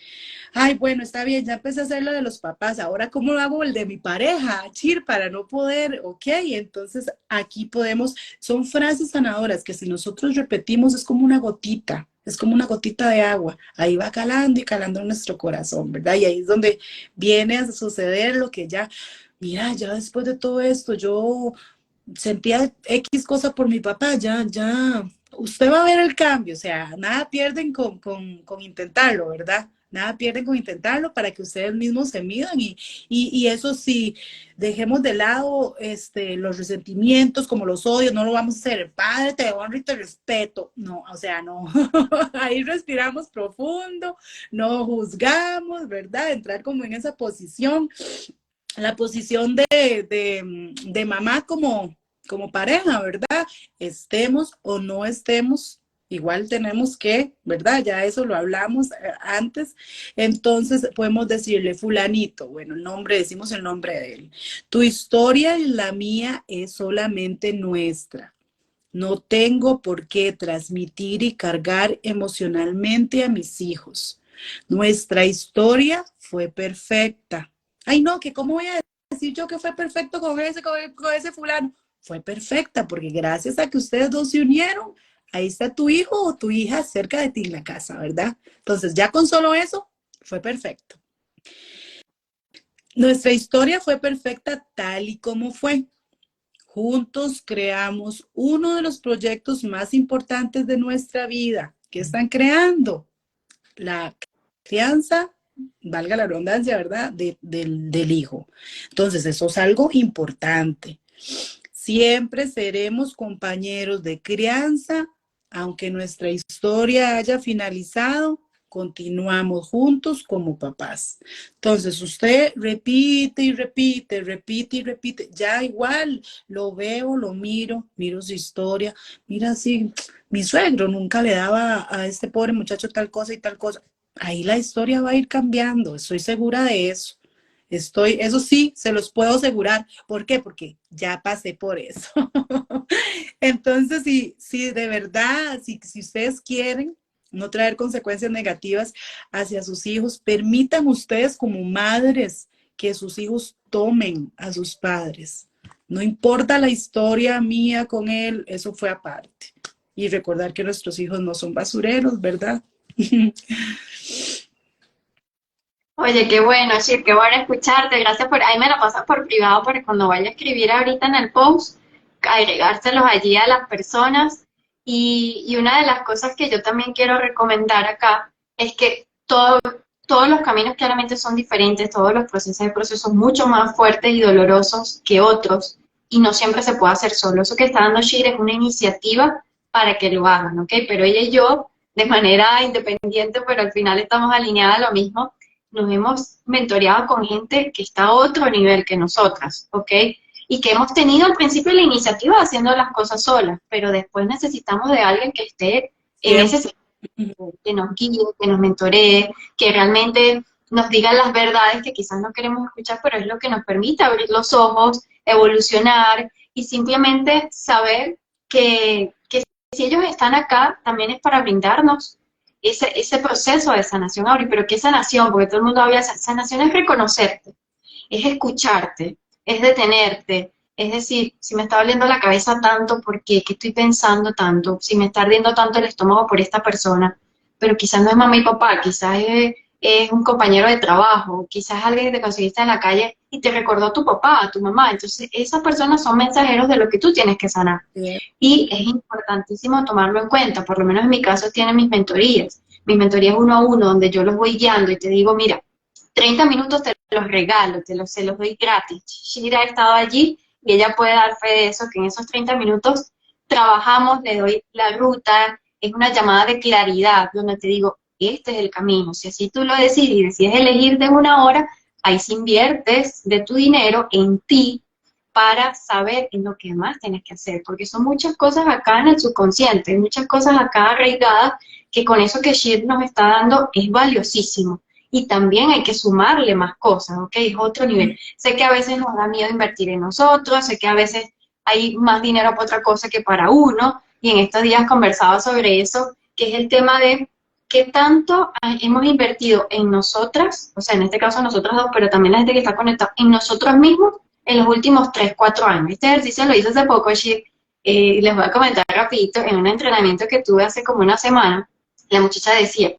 Ay, bueno, está bien, ya empecé a hacer lo de los papás. Ahora, ¿cómo lo hago el de mi pareja? Chir, para no poder, ok. Entonces, aquí podemos, son frases sanadoras que si nosotros repetimos es como una gotita. Es como una gotita de agua, ahí va calando y calando en nuestro corazón, ¿verdad? Y ahí es donde viene a suceder lo que ya, mira, ya después de todo esto, yo sentía X cosa por mi papá, ya, usted va a ver el cambio, o sea, nada pierden con intentarlo, ¿verdad? Nada pierden con intentarlo para que ustedes mismos se midan y eso sí, dejemos de lado los resentimientos como los odios, no lo vamos a hacer, padre, te honro y te respeto, no, o sea, no, ahí respiramos profundo, no juzgamos, ¿verdad? Entrar como en esa posición, la posición de mamá como pareja, ¿verdad? Estemos o no estemos, igual tenemos que, ¿verdad? Ya eso lo hablamos antes. Entonces podemos decirle, fulanito, bueno, el nombre, decimos el nombre de él. Tu historia y la mía es solamente nuestra. No tengo por qué transmitir y cargar emocionalmente a mis hijos. Nuestra historia fue perfecta. Ay, no, que cómo voy a decir yo que fue perfecto con ese fulano. Fue perfecta porque gracias a que ustedes dos se unieron, ahí está tu hijo o tu hija cerca de ti en la casa, ¿verdad? Entonces, ya con solo eso, fue perfecto. Nuestra historia fue perfecta tal y como fue. Juntos creamos uno de los proyectos más importantes de nuestra vida. ¿Qué están creando? La crianza, valga la redundancia, ¿verdad? Del hijo. Entonces, eso es algo importante. Siempre seremos compañeros de crianza, aunque nuestra historia haya finalizado, continuamos juntos como papás. Entonces, usted repite y repite, repite y repite. Ya igual lo veo, lo miro su historia. Mira, sí, mi suegro nunca le daba a este pobre muchacho tal cosa y tal cosa. Ahí la historia va a ir cambiando, estoy segura de eso. Eso sí, se los puedo asegurar. ¿Por qué? Porque ya pasé por eso. Entonces, si de verdad, si ustedes quieren no traer consecuencias negativas hacia sus hijos, permitan ustedes como madres que sus hijos tomen a sus padres. No importa la historia mía con él, eso fue aparte. Y recordar que nuestros hijos no son basureros, ¿verdad? Oye, qué bueno, Shir, qué bueno escucharte. Gracias por, ahí me la pasas por privado para cuando vaya a escribir ahorita en el post, agregárselos allí a las personas. Y una de las cosas que yo también quiero recomendar acá es que todos los caminos claramente son diferentes, todos los procesos hay procesos mucho más fuertes y dolorosos que otros, y no siempre se puede hacer solo. Eso que está dando Shir es una iniciativa para que lo hagan, ¿ok? Pero ella y yo, de manera independiente, pero al final estamos alineadas a lo mismo, nos hemos mentoreado con gente que está a otro nivel que nosotras, ¿ok? Y que hemos tenido al principio la iniciativa haciendo las cosas solas, pero después necesitamos de alguien que esté en ese Siempre. sentido, que nos guíe, que nos mentoree, que realmente nos diga las verdades que quizás no queremos escuchar, pero es lo que nos permite abrir los ojos, evolucionar y simplemente saber que si ellos están acá, también es para brindarnos ese proceso de sanación, Auri, pero ¿qué sanación? Porque todo el mundo habla de sanación, es reconocerte, es escucharte, es detenerte, es decir, si me está doliendo la cabeza tanto, ¿por qué? ¿Qué estoy pensando tanto? Si me está ardiendo tanto el estómago por esta persona, pero quizás no es mamá y papá, quizás es un compañero de trabajo, quizás alguien que te conseguiste en la calle y te recordó a tu papá, a tu mamá. Entonces, esas personas son mensajeros de lo que tú tienes que sanar. Y es importantísimo tomarlo en cuenta, por lo menos en mi caso tiene mis mentorías uno a uno, donde yo los voy guiando y te digo, mira, 30 minutos te los regalo, se los doy gratis. Shira ha estado allí y ella puede dar fe de eso, que en esos 30 minutos trabajamos, le doy la ruta, es una llamada de claridad, donde te digo, este es el camino. Si así tú lo decides y decides elegir de una hora, ahí sí inviertes de tu dinero en ti para saber en lo que más tienes que hacer, porque son muchas cosas acá en el subconsciente, muchas cosas acá arraigadas, que con eso que Shir nos está dando es valiosísimo. Y también hay que sumarle más cosas, ¿ok? Es otro nivel. Sé que a veces nos da miedo invertir en nosotros, sé que a veces hay más dinero para otra cosa que para uno, y en estos días conversaba sobre eso, que es el tema de qué tanto hemos invertido en nosotras, o sea, en este caso nosotras dos, pero también la gente que está conectada, en nosotros mismos en los últimos 3 4 años. Este ejercicio lo hice hace poco, les voy a comentar rapidito, en un entrenamiento que tuve hace como una semana, la muchacha decía,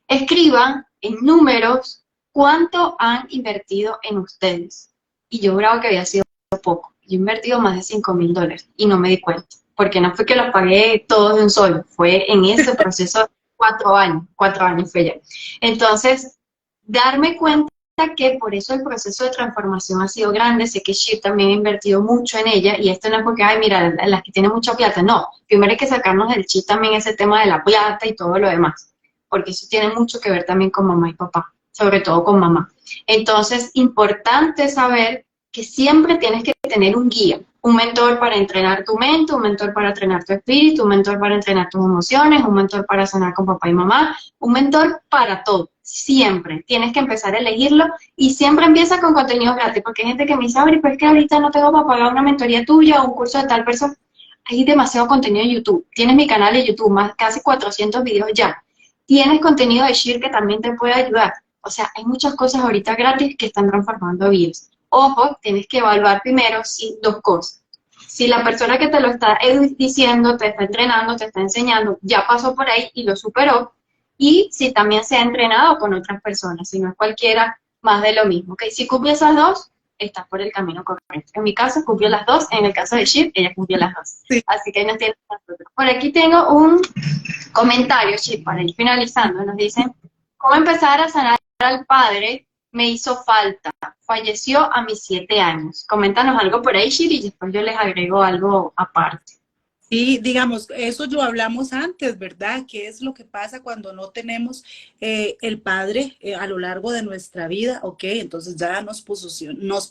escriban en números cuánto han invertido en ustedes. Y yo juraba que había sido poco. Yo he invertido más de $5,000 y no me di cuenta, porque no fue que los pagué todos de un solo, fue en ese proceso 4 años fue ya. Entonces, darme cuenta que por eso el proceso de transformación ha sido grande, sé que Shir también ha invertido mucho en ella, y esto no es porque, ay, mira, las que tienen mucha plata, no, primero hay que sacarnos del chip también ese tema de la plata y todo lo demás, porque eso tiene mucho que ver también con mamá y papá, sobre todo con mamá. Entonces, importante saber que siempre tienes que tener un guía, un mentor para entrenar tu mente, un mentor para entrenar tu espíritu, un mentor para entrenar tus emociones, un mentor para sanar con papá y mamá, un mentor para todo. Siempre tienes que empezar a elegirlo y siempre empieza con contenido gratis, porque hay gente que me dice, Auri, pero es que ahorita no tengo para pagar una mentoría tuya o un curso de tal persona. Hay demasiado contenido en YouTube. Tienes mi canal de YouTube, más casi 400 videos ya. Tienes contenido de Shir que también te puede ayudar. O sea, hay muchas cosas ahorita gratis que están transformando vidas. Ojo, tienes que evaluar primero dos cosas. Si la persona que te lo está diciendo, te está entrenando, te está enseñando, ya pasó por ahí y lo superó, y si también se ha entrenado con otras personas, si no es cualquiera, más de lo mismo. ¿Okay? Si cumple esas dos, estás por el camino correcto. En mi caso, cumplió las dos, en el caso de Shir, ella cumplió las dos. Sí. Así que ahí nos tienen nosotros. Por aquí tengo un comentario, Shir, para ir finalizando. Nos dicen, ¿cómo empezar a sanar al padre? Me hizo falta. Falleció a mis 7 años. Coméntanos algo por ahí, Shir, y después yo les agrego algo aparte. Y digamos, eso lo hablamos antes, ¿verdad? ¿Qué es lo que pasa cuando no tenemos el padre a lo largo de nuestra vida? Ok, entonces ya nos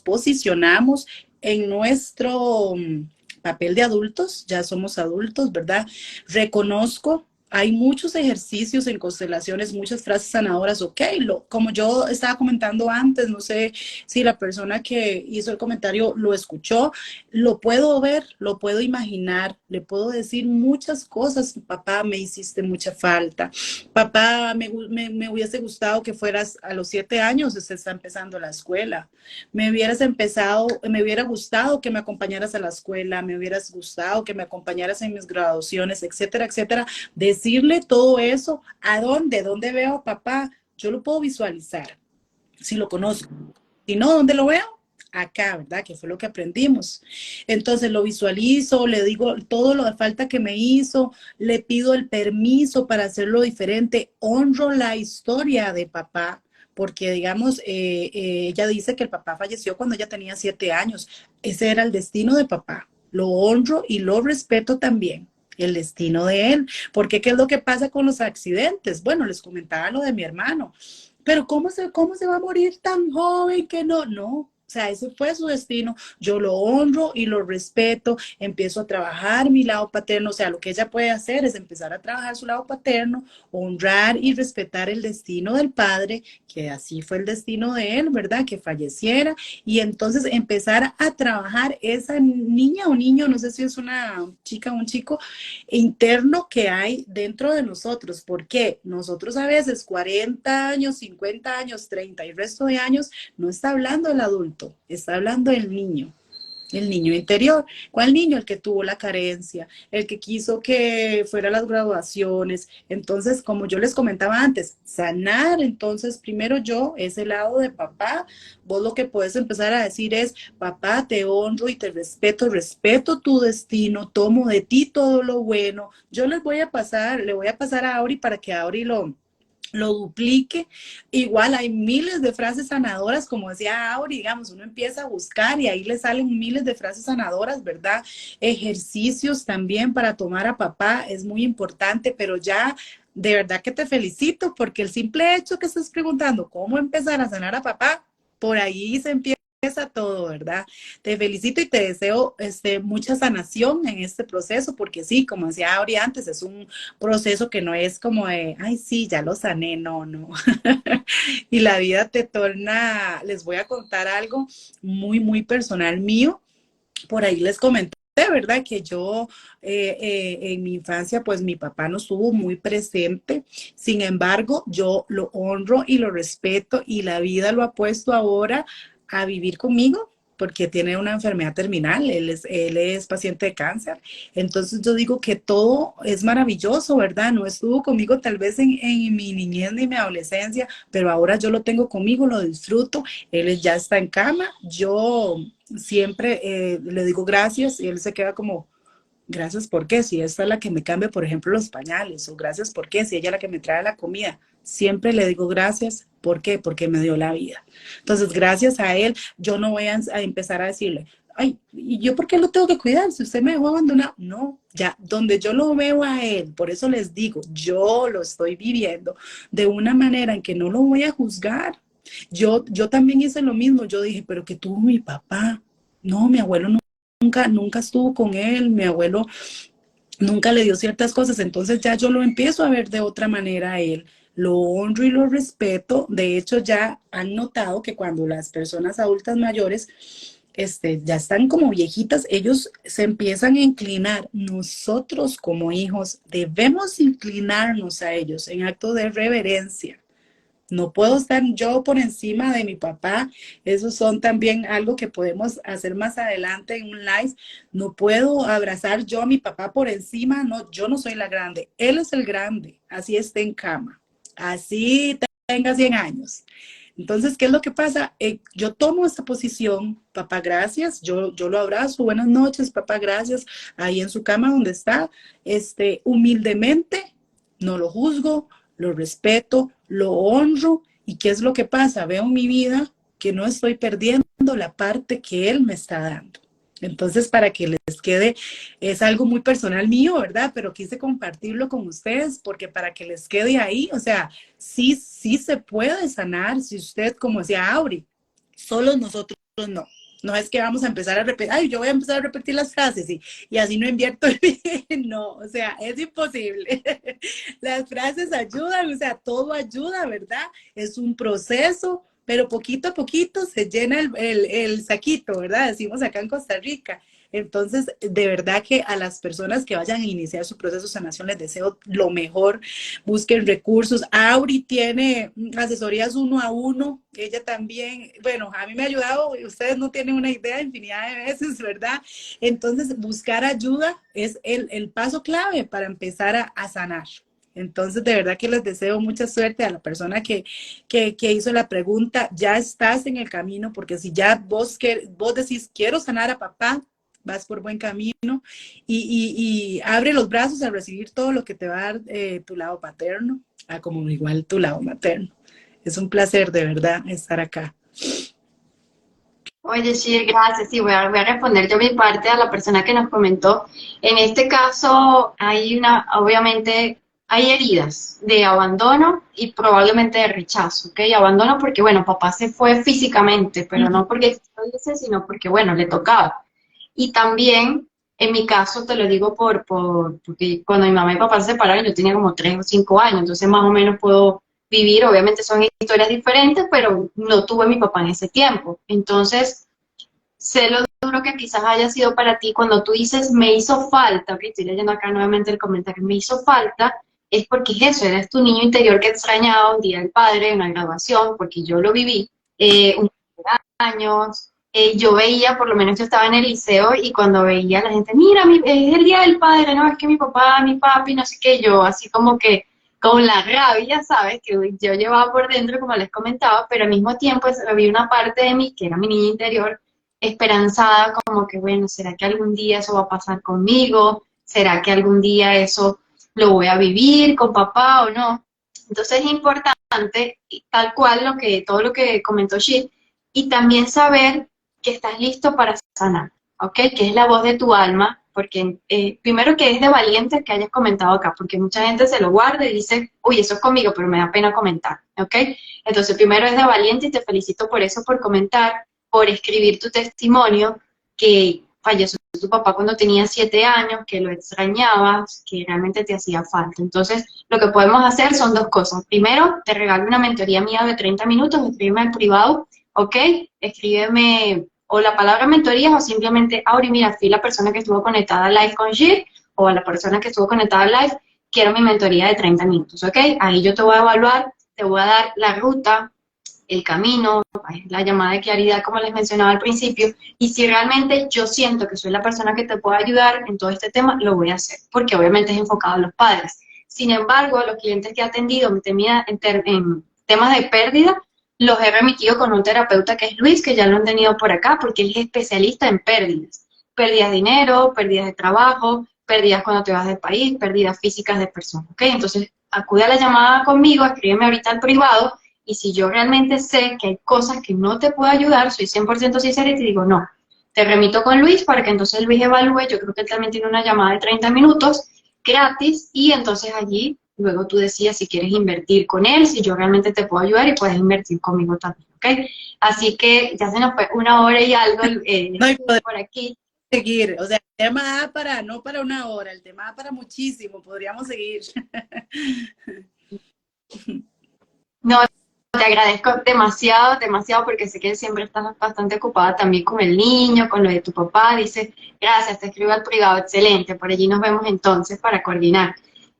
posicionamos en nuestro papel de adultos, ya somos adultos, ¿verdad? Reconozco, hay muchos ejercicios en constelaciones, muchas frases sanadoras, ok, como yo estaba comentando antes, no sé si la persona que hizo el comentario lo escuchó, lo puedo ver, lo puedo imaginar, le puedo decir muchas cosas. Papá, me hiciste mucha falta. Papá, me hubiese gustado que fueras a los 7 años, se está empezando la escuela. Me hubiera gustado que me acompañaras a la escuela, me hubieras gustado que me acompañaras en mis graduaciones, etcétera, etcétera. Decirle todo eso, ¿a dónde? ¿Dónde veo a papá? Yo lo puedo visualizar. si lo conozco. Si no, ¿dónde lo veo? Acá, ¿verdad? Que fue lo que aprendimos. Entonces lo visualizo, le digo todo lo de falta que me hizo, le pido el permiso para hacerlo diferente, honro la historia de papá, porque digamos, ella dice que el papá falleció cuando ella tenía 7 años. Ese era el destino de papá. Lo honro y lo respeto también, el destino de él. Porque ¿qué es lo que pasa con los accidentes? Bueno, les comentaba lo de mi hermano. Pero cómo se va a morir tan joven que no? No, o sea, ese fue su destino. Yo lo honro y lo respeto. Empiezo a trabajar mi lado paterno. O sea, lo que ella puede hacer es empezar a trabajar su lado paterno, honrar y respetar el destino del padre, que así fue el destino de él, ¿verdad? Que falleciera. Y entonces empezar a trabajar esa niña o niño, no sé si es una chica o un chico, interno que hay dentro de nosotros. Porque nosotros a veces 40 años, 50 años, 30 y el resto de años, no está hablando el adulto, está hablando el niño interior. ¿Cuál niño? El que tuvo la carencia, el que quiso que fuera las graduaciones. Entonces, como yo les comentaba antes, sanar, entonces primero yo, ese lado de papá, vos lo que puedes empezar a decir es, papá, te honro y te respeto, respeto tu destino, tomo de ti todo lo bueno. Yo les voy a pasar, le voy a pasar a Auri para que Auri lo duplique. Igual hay miles de frases sanadoras, como decía Auri, digamos, uno empieza a buscar y ahí le salen miles de frases sanadoras, ¿verdad? Ejercicios también para tomar a papá es muy importante, pero ya de verdad que te felicito porque el simple hecho que estás preguntando cómo empezar a sanar a papá, por ahí se empieza todo, ¿verdad? Te felicito y te deseo mucha sanación en este proceso, porque sí, como decía Auri antes, es un proceso que no es como de, ay, sí, ya lo sané, no, no. Y la vida te torna, les voy a contar algo muy, muy personal mío. Por ahí les comenté, ¿verdad? Que yo en mi infancia, pues mi papá no estuvo muy presente. Sin embargo, yo lo honro y lo respeto y la vida lo ha puesto ahora a vivir conmigo porque tiene una enfermedad terminal, él es paciente de cáncer. Entonces yo digo que todo es maravilloso, ¿verdad? No estuvo conmigo tal vez en mi niñez ni mi adolescencia, pero ahora yo lo tengo conmigo, lo disfruto. Él ya está en cama, yo siempre le digo gracias y él se queda como, gracias por qué, si esta es la que me cambia, por ejemplo, los pañales, o gracias por qué, si ella es la que me trae la comida. Siempre le digo gracias, ¿por qué? Porque me dio la vida. Entonces, gracias a él, yo no voy a empezar a decirle, ay, ¿y yo por qué lo tengo que cuidar? Si usted me dejó abandonado. No, ya, donde yo lo veo a él, por eso les digo, yo lo estoy viviendo de una manera en que no lo voy a juzgar. Yo también hice lo mismo, yo dije, pero que tuvo mi papá. No, mi abuelo no, nunca estuvo con él, mi abuelo nunca le dio ciertas cosas, entonces ya yo lo empiezo a ver de otra manera a él. Lo honro y lo respeto. De hecho, ya han notado que cuando las personas adultas mayores ya están como viejitas, ellos se empiezan a inclinar. Nosotros como hijos debemos inclinarnos a ellos en acto de reverencia. No puedo estar yo por encima de mi papá. Esos son también algo que podemos hacer más adelante en un live. No puedo abrazar yo a mi papá por encima. No, yo no soy la grande. Él es el grande. Así esté en cama. Así tenga 100 años. Entonces, ¿qué es lo que pasa? Yo tomo esta posición, papá, gracias, yo lo abrazo, buenas noches, papá, gracias, ahí en su cama donde está, humildemente, no lo juzgo, lo respeto, lo honro, y ¿qué es lo que pasa? Veo en mi vida que no estoy perdiendo la parte que él me está dando. Entonces, para que les quede, es algo muy personal mío, ¿verdad? Pero quise compartirlo con ustedes porque para que les quede ahí, o sea, sí se puede sanar si usted, como decía Auri, solo nosotros no. No es que vamos a empezar a repetir, ay, yo voy a empezar a repetir las frases y así no invierto bien. No, o sea, es imposible. Las frases ayudan, o sea, todo ayuda, ¿verdad? Es un proceso, pero poquito a poquito se llena el saquito, ¿verdad? Decimos acá en Costa Rica. Entonces, de verdad que a las personas que vayan a iniciar su proceso de sanación les deseo lo mejor. Busquen recursos. Auri tiene asesorías 1 a 1. Ella también, bueno, a mí me ha ayudado, ustedes no tienen una idea, infinidad de veces, ¿verdad? Entonces, buscar ayuda es el paso clave para empezar a sanar. Entonces, de verdad que les deseo mucha suerte a la persona que hizo la pregunta. Ya estás en el camino, porque si ya vos decís, quiero sanar a papá, vas por buen camino y abre los brazos a recibir todo lo que te va a dar tu lado paterno, como igual tu lado materno. Es un placer de verdad estar acá. Oye, Shir, gracias. Sí, voy a responder yo mi parte a la persona que nos comentó. En este caso, obviamente, hay heridas de abandono y probablemente de rechazo, ¿ok? Abandono porque, bueno, papá se fue físicamente, pero no porque lo dice, sino porque, bueno, le tocaba. Y también, en mi caso, te lo digo porque cuando mi mamá y papá se separaron, yo tenía como 3 o 5 años, entonces más o menos puedo vivir, obviamente son historias diferentes, pero no tuve a mi papá en ese tiempo. Entonces, sé lo duro que quizás haya sido para ti cuando tú dices me hizo falta, que estoy leyendo acá nuevamente el comentario, me hizo falta, es porque es eso, eres tu niño interior que extrañaba un día del padre, una graduación, porque yo lo viví, un años, yo veía, por lo menos yo estaba en el liceo y cuando veía a la gente, mira, es el día del padre, no, es que mi papá, mi papi, no sé qué, yo así como que con la rabia, ¿sabes? Que yo llevaba por dentro, como les comentaba, pero al mismo tiempo había una parte de mí, que era mi niña interior, esperanzada, como que, bueno, ¿será que algún día eso va a pasar conmigo? ¿Será que algún día eso lo voy a vivir con papá o no? Entonces es importante, tal cual todo lo que comentó Shit, y también saber que estás listo para sanar, ¿ok? Que es la voz de tu alma, porque primero que es de valientes que hayas comentado acá, porque mucha gente se lo guarda y dice, uy, eso es conmigo, pero me da pena comentar, ¿ok? Entonces primero es de valiente y te felicito por eso, por comentar, por escribir tu testimonio, que falleció tu papá cuando tenía 7 años, que lo extrañabas, que realmente te hacía falta. Entonces, lo que podemos hacer son dos cosas. Primero, te regalo una mentoría mía de 30 minutos, escríbeme al privado, ¿ok? Escríbeme o la palabra mentoría o simplemente, Auri, mira, fui la persona que estuvo conectada a live con Gir o a la persona que estuvo conectada a live, quiero mi mentoría de 30 minutos, ¿ok? Ahí yo te voy a evaluar, te voy a dar la ruta, el camino, la llamada de claridad, como les mencionaba al principio, y si realmente yo siento que soy la persona que te puede ayudar en todo este tema, lo voy a hacer, porque obviamente es enfocado a los padres. Sin embargo, a los clientes que he atendido en temas de pérdida, los he remitido con un terapeuta que es Luis, que ya lo han tenido por acá, porque él es especialista en pérdidas. Pérdidas de dinero, pérdidas de trabajo, pérdidas cuando te vas del país, pérdidas físicas de personas, ¿ok? Entonces, acude a la llamada conmigo, escríbeme ahorita al privado, y si yo realmente sé que hay cosas que no te puedo ayudar, soy 100% sincera y te digo, no, te remito con Luis para que entonces Luis evalúe, yo creo que él también tiene una llamada de 30 minutos gratis y entonces allí luego tú decidas si quieres invertir con él, si yo realmente te puedo ayudar y puedes invertir conmigo también, ¿ok? Así que ya se nos fue 1 hora y algo No, y por aquí. seguir, o sea, el tema da para, no para 1 hora, el tema da para muchísimo, podríamos seguir. No, te agradezco demasiado, demasiado, porque sé que siempre estás bastante ocupada también con el niño, con lo de tu papá. Dice, gracias, te escribo al privado, excelente. Por allí nos vemos entonces para coordinar.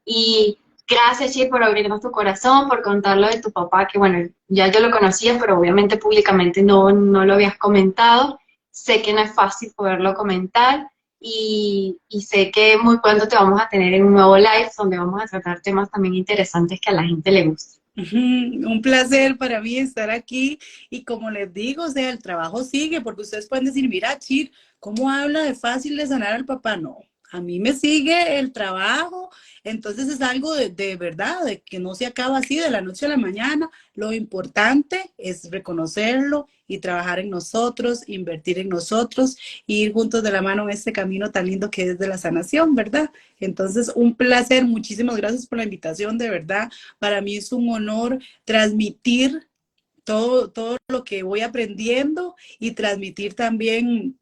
Y gracias, Chi, por abrirnos tu corazón, por contar lo de tu papá, que bueno, ya yo lo conocía, pero obviamente públicamente no lo habías comentado. Sé que no es fácil poderlo comentar. Y sé que muy pronto te vamos a tener en un nuevo live donde vamos a tratar temas también interesantes que a la gente le guste. Un placer para mí estar aquí y como les digo, o sea, el trabajo sigue porque ustedes pueden decir, mira, Chir, ¿cómo habla de fácil de sanar al papá? No, a mí me sigue el trabajo, entonces es algo de verdad, de que no se acaba así de la noche a la mañana. Lo importante es reconocerlo y trabajar en nosotros, invertir en nosotros e ir juntos de la mano en este camino tan lindo que es de la sanación, ¿verdad? Entonces, un placer, muchísimas gracias por la invitación, de verdad. Para mí es un honor transmitir todo lo que voy aprendiendo y transmitir también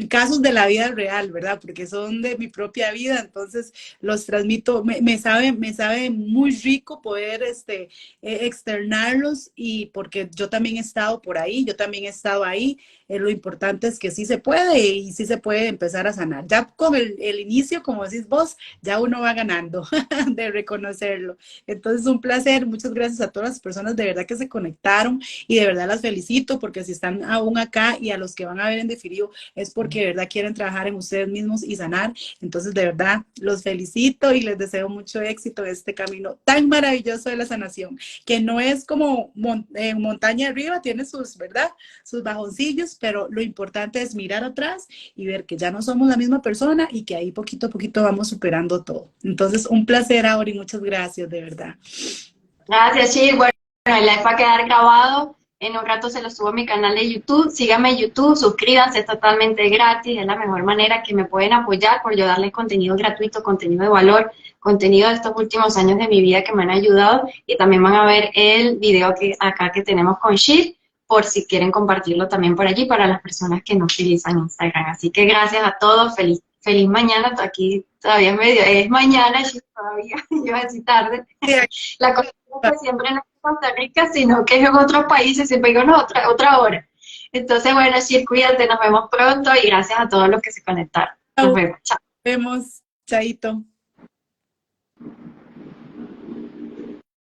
casos de la vida real, ¿verdad? Porque son de mi propia vida, entonces los transmito, me sabe muy rico poder externarlos y porque yo también he estado por ahí, yo también he estado ahí, lo importante es que sí se puede y sí se puede empezar a sanar. Ya con el inicio, como decís vos, ya uno va ganando de reconocerlo. Entonces, un placer, muchas gracias a todas las personas de verdad que se conectaron y de verdad las felicito porque si están aún acá y a los que van a ver en diferido es por porque de verdad quieren trabajar en ustedes mismos y sanar. Entonces, de verdad, los felicito y les deseo mucho éxito en este camino tan maravilloso de la sanación, que no es como montaña arriba, tiene sus, ¿verdad? Sus bajoncillos, pero lo importante es mirar atrás y ver que ya no somos la misma persona y que ahí poquito a poquito vamos superando todo. Entonces, un placer, Auri, muchas gracias, de verdad. Gracias, Shir. Bueno, el live va a quedar grabado. En un rato se lo subo a mi canal de YouTube. Síganme en YouTube, suscríbanse, es totalmente gratis. Es la mejor manera que me pueden apoyar por yo darles contenido gratuito, contenido de valor, contenido de estos últimos años de mi vida que me han ayudado. Y también van a ver el video que acá que tenemos con Shir, por si quieren compartirlo también por allí para las personas que no utilizan Instagram. Así que gracias a todos. Feliz mañana. Aquí todavía es mañana, Shir, todavía. Yo así tarde. La cosa es que siempre no es en Costa Rica, sino que es en otros países, siempre digo, no, otra hora. Entonces, bueno, Shir, cuídate, nos vemos pronto y gracias a todos los que se conectaron. Nos vemos, chao. Nos vemos, chaito.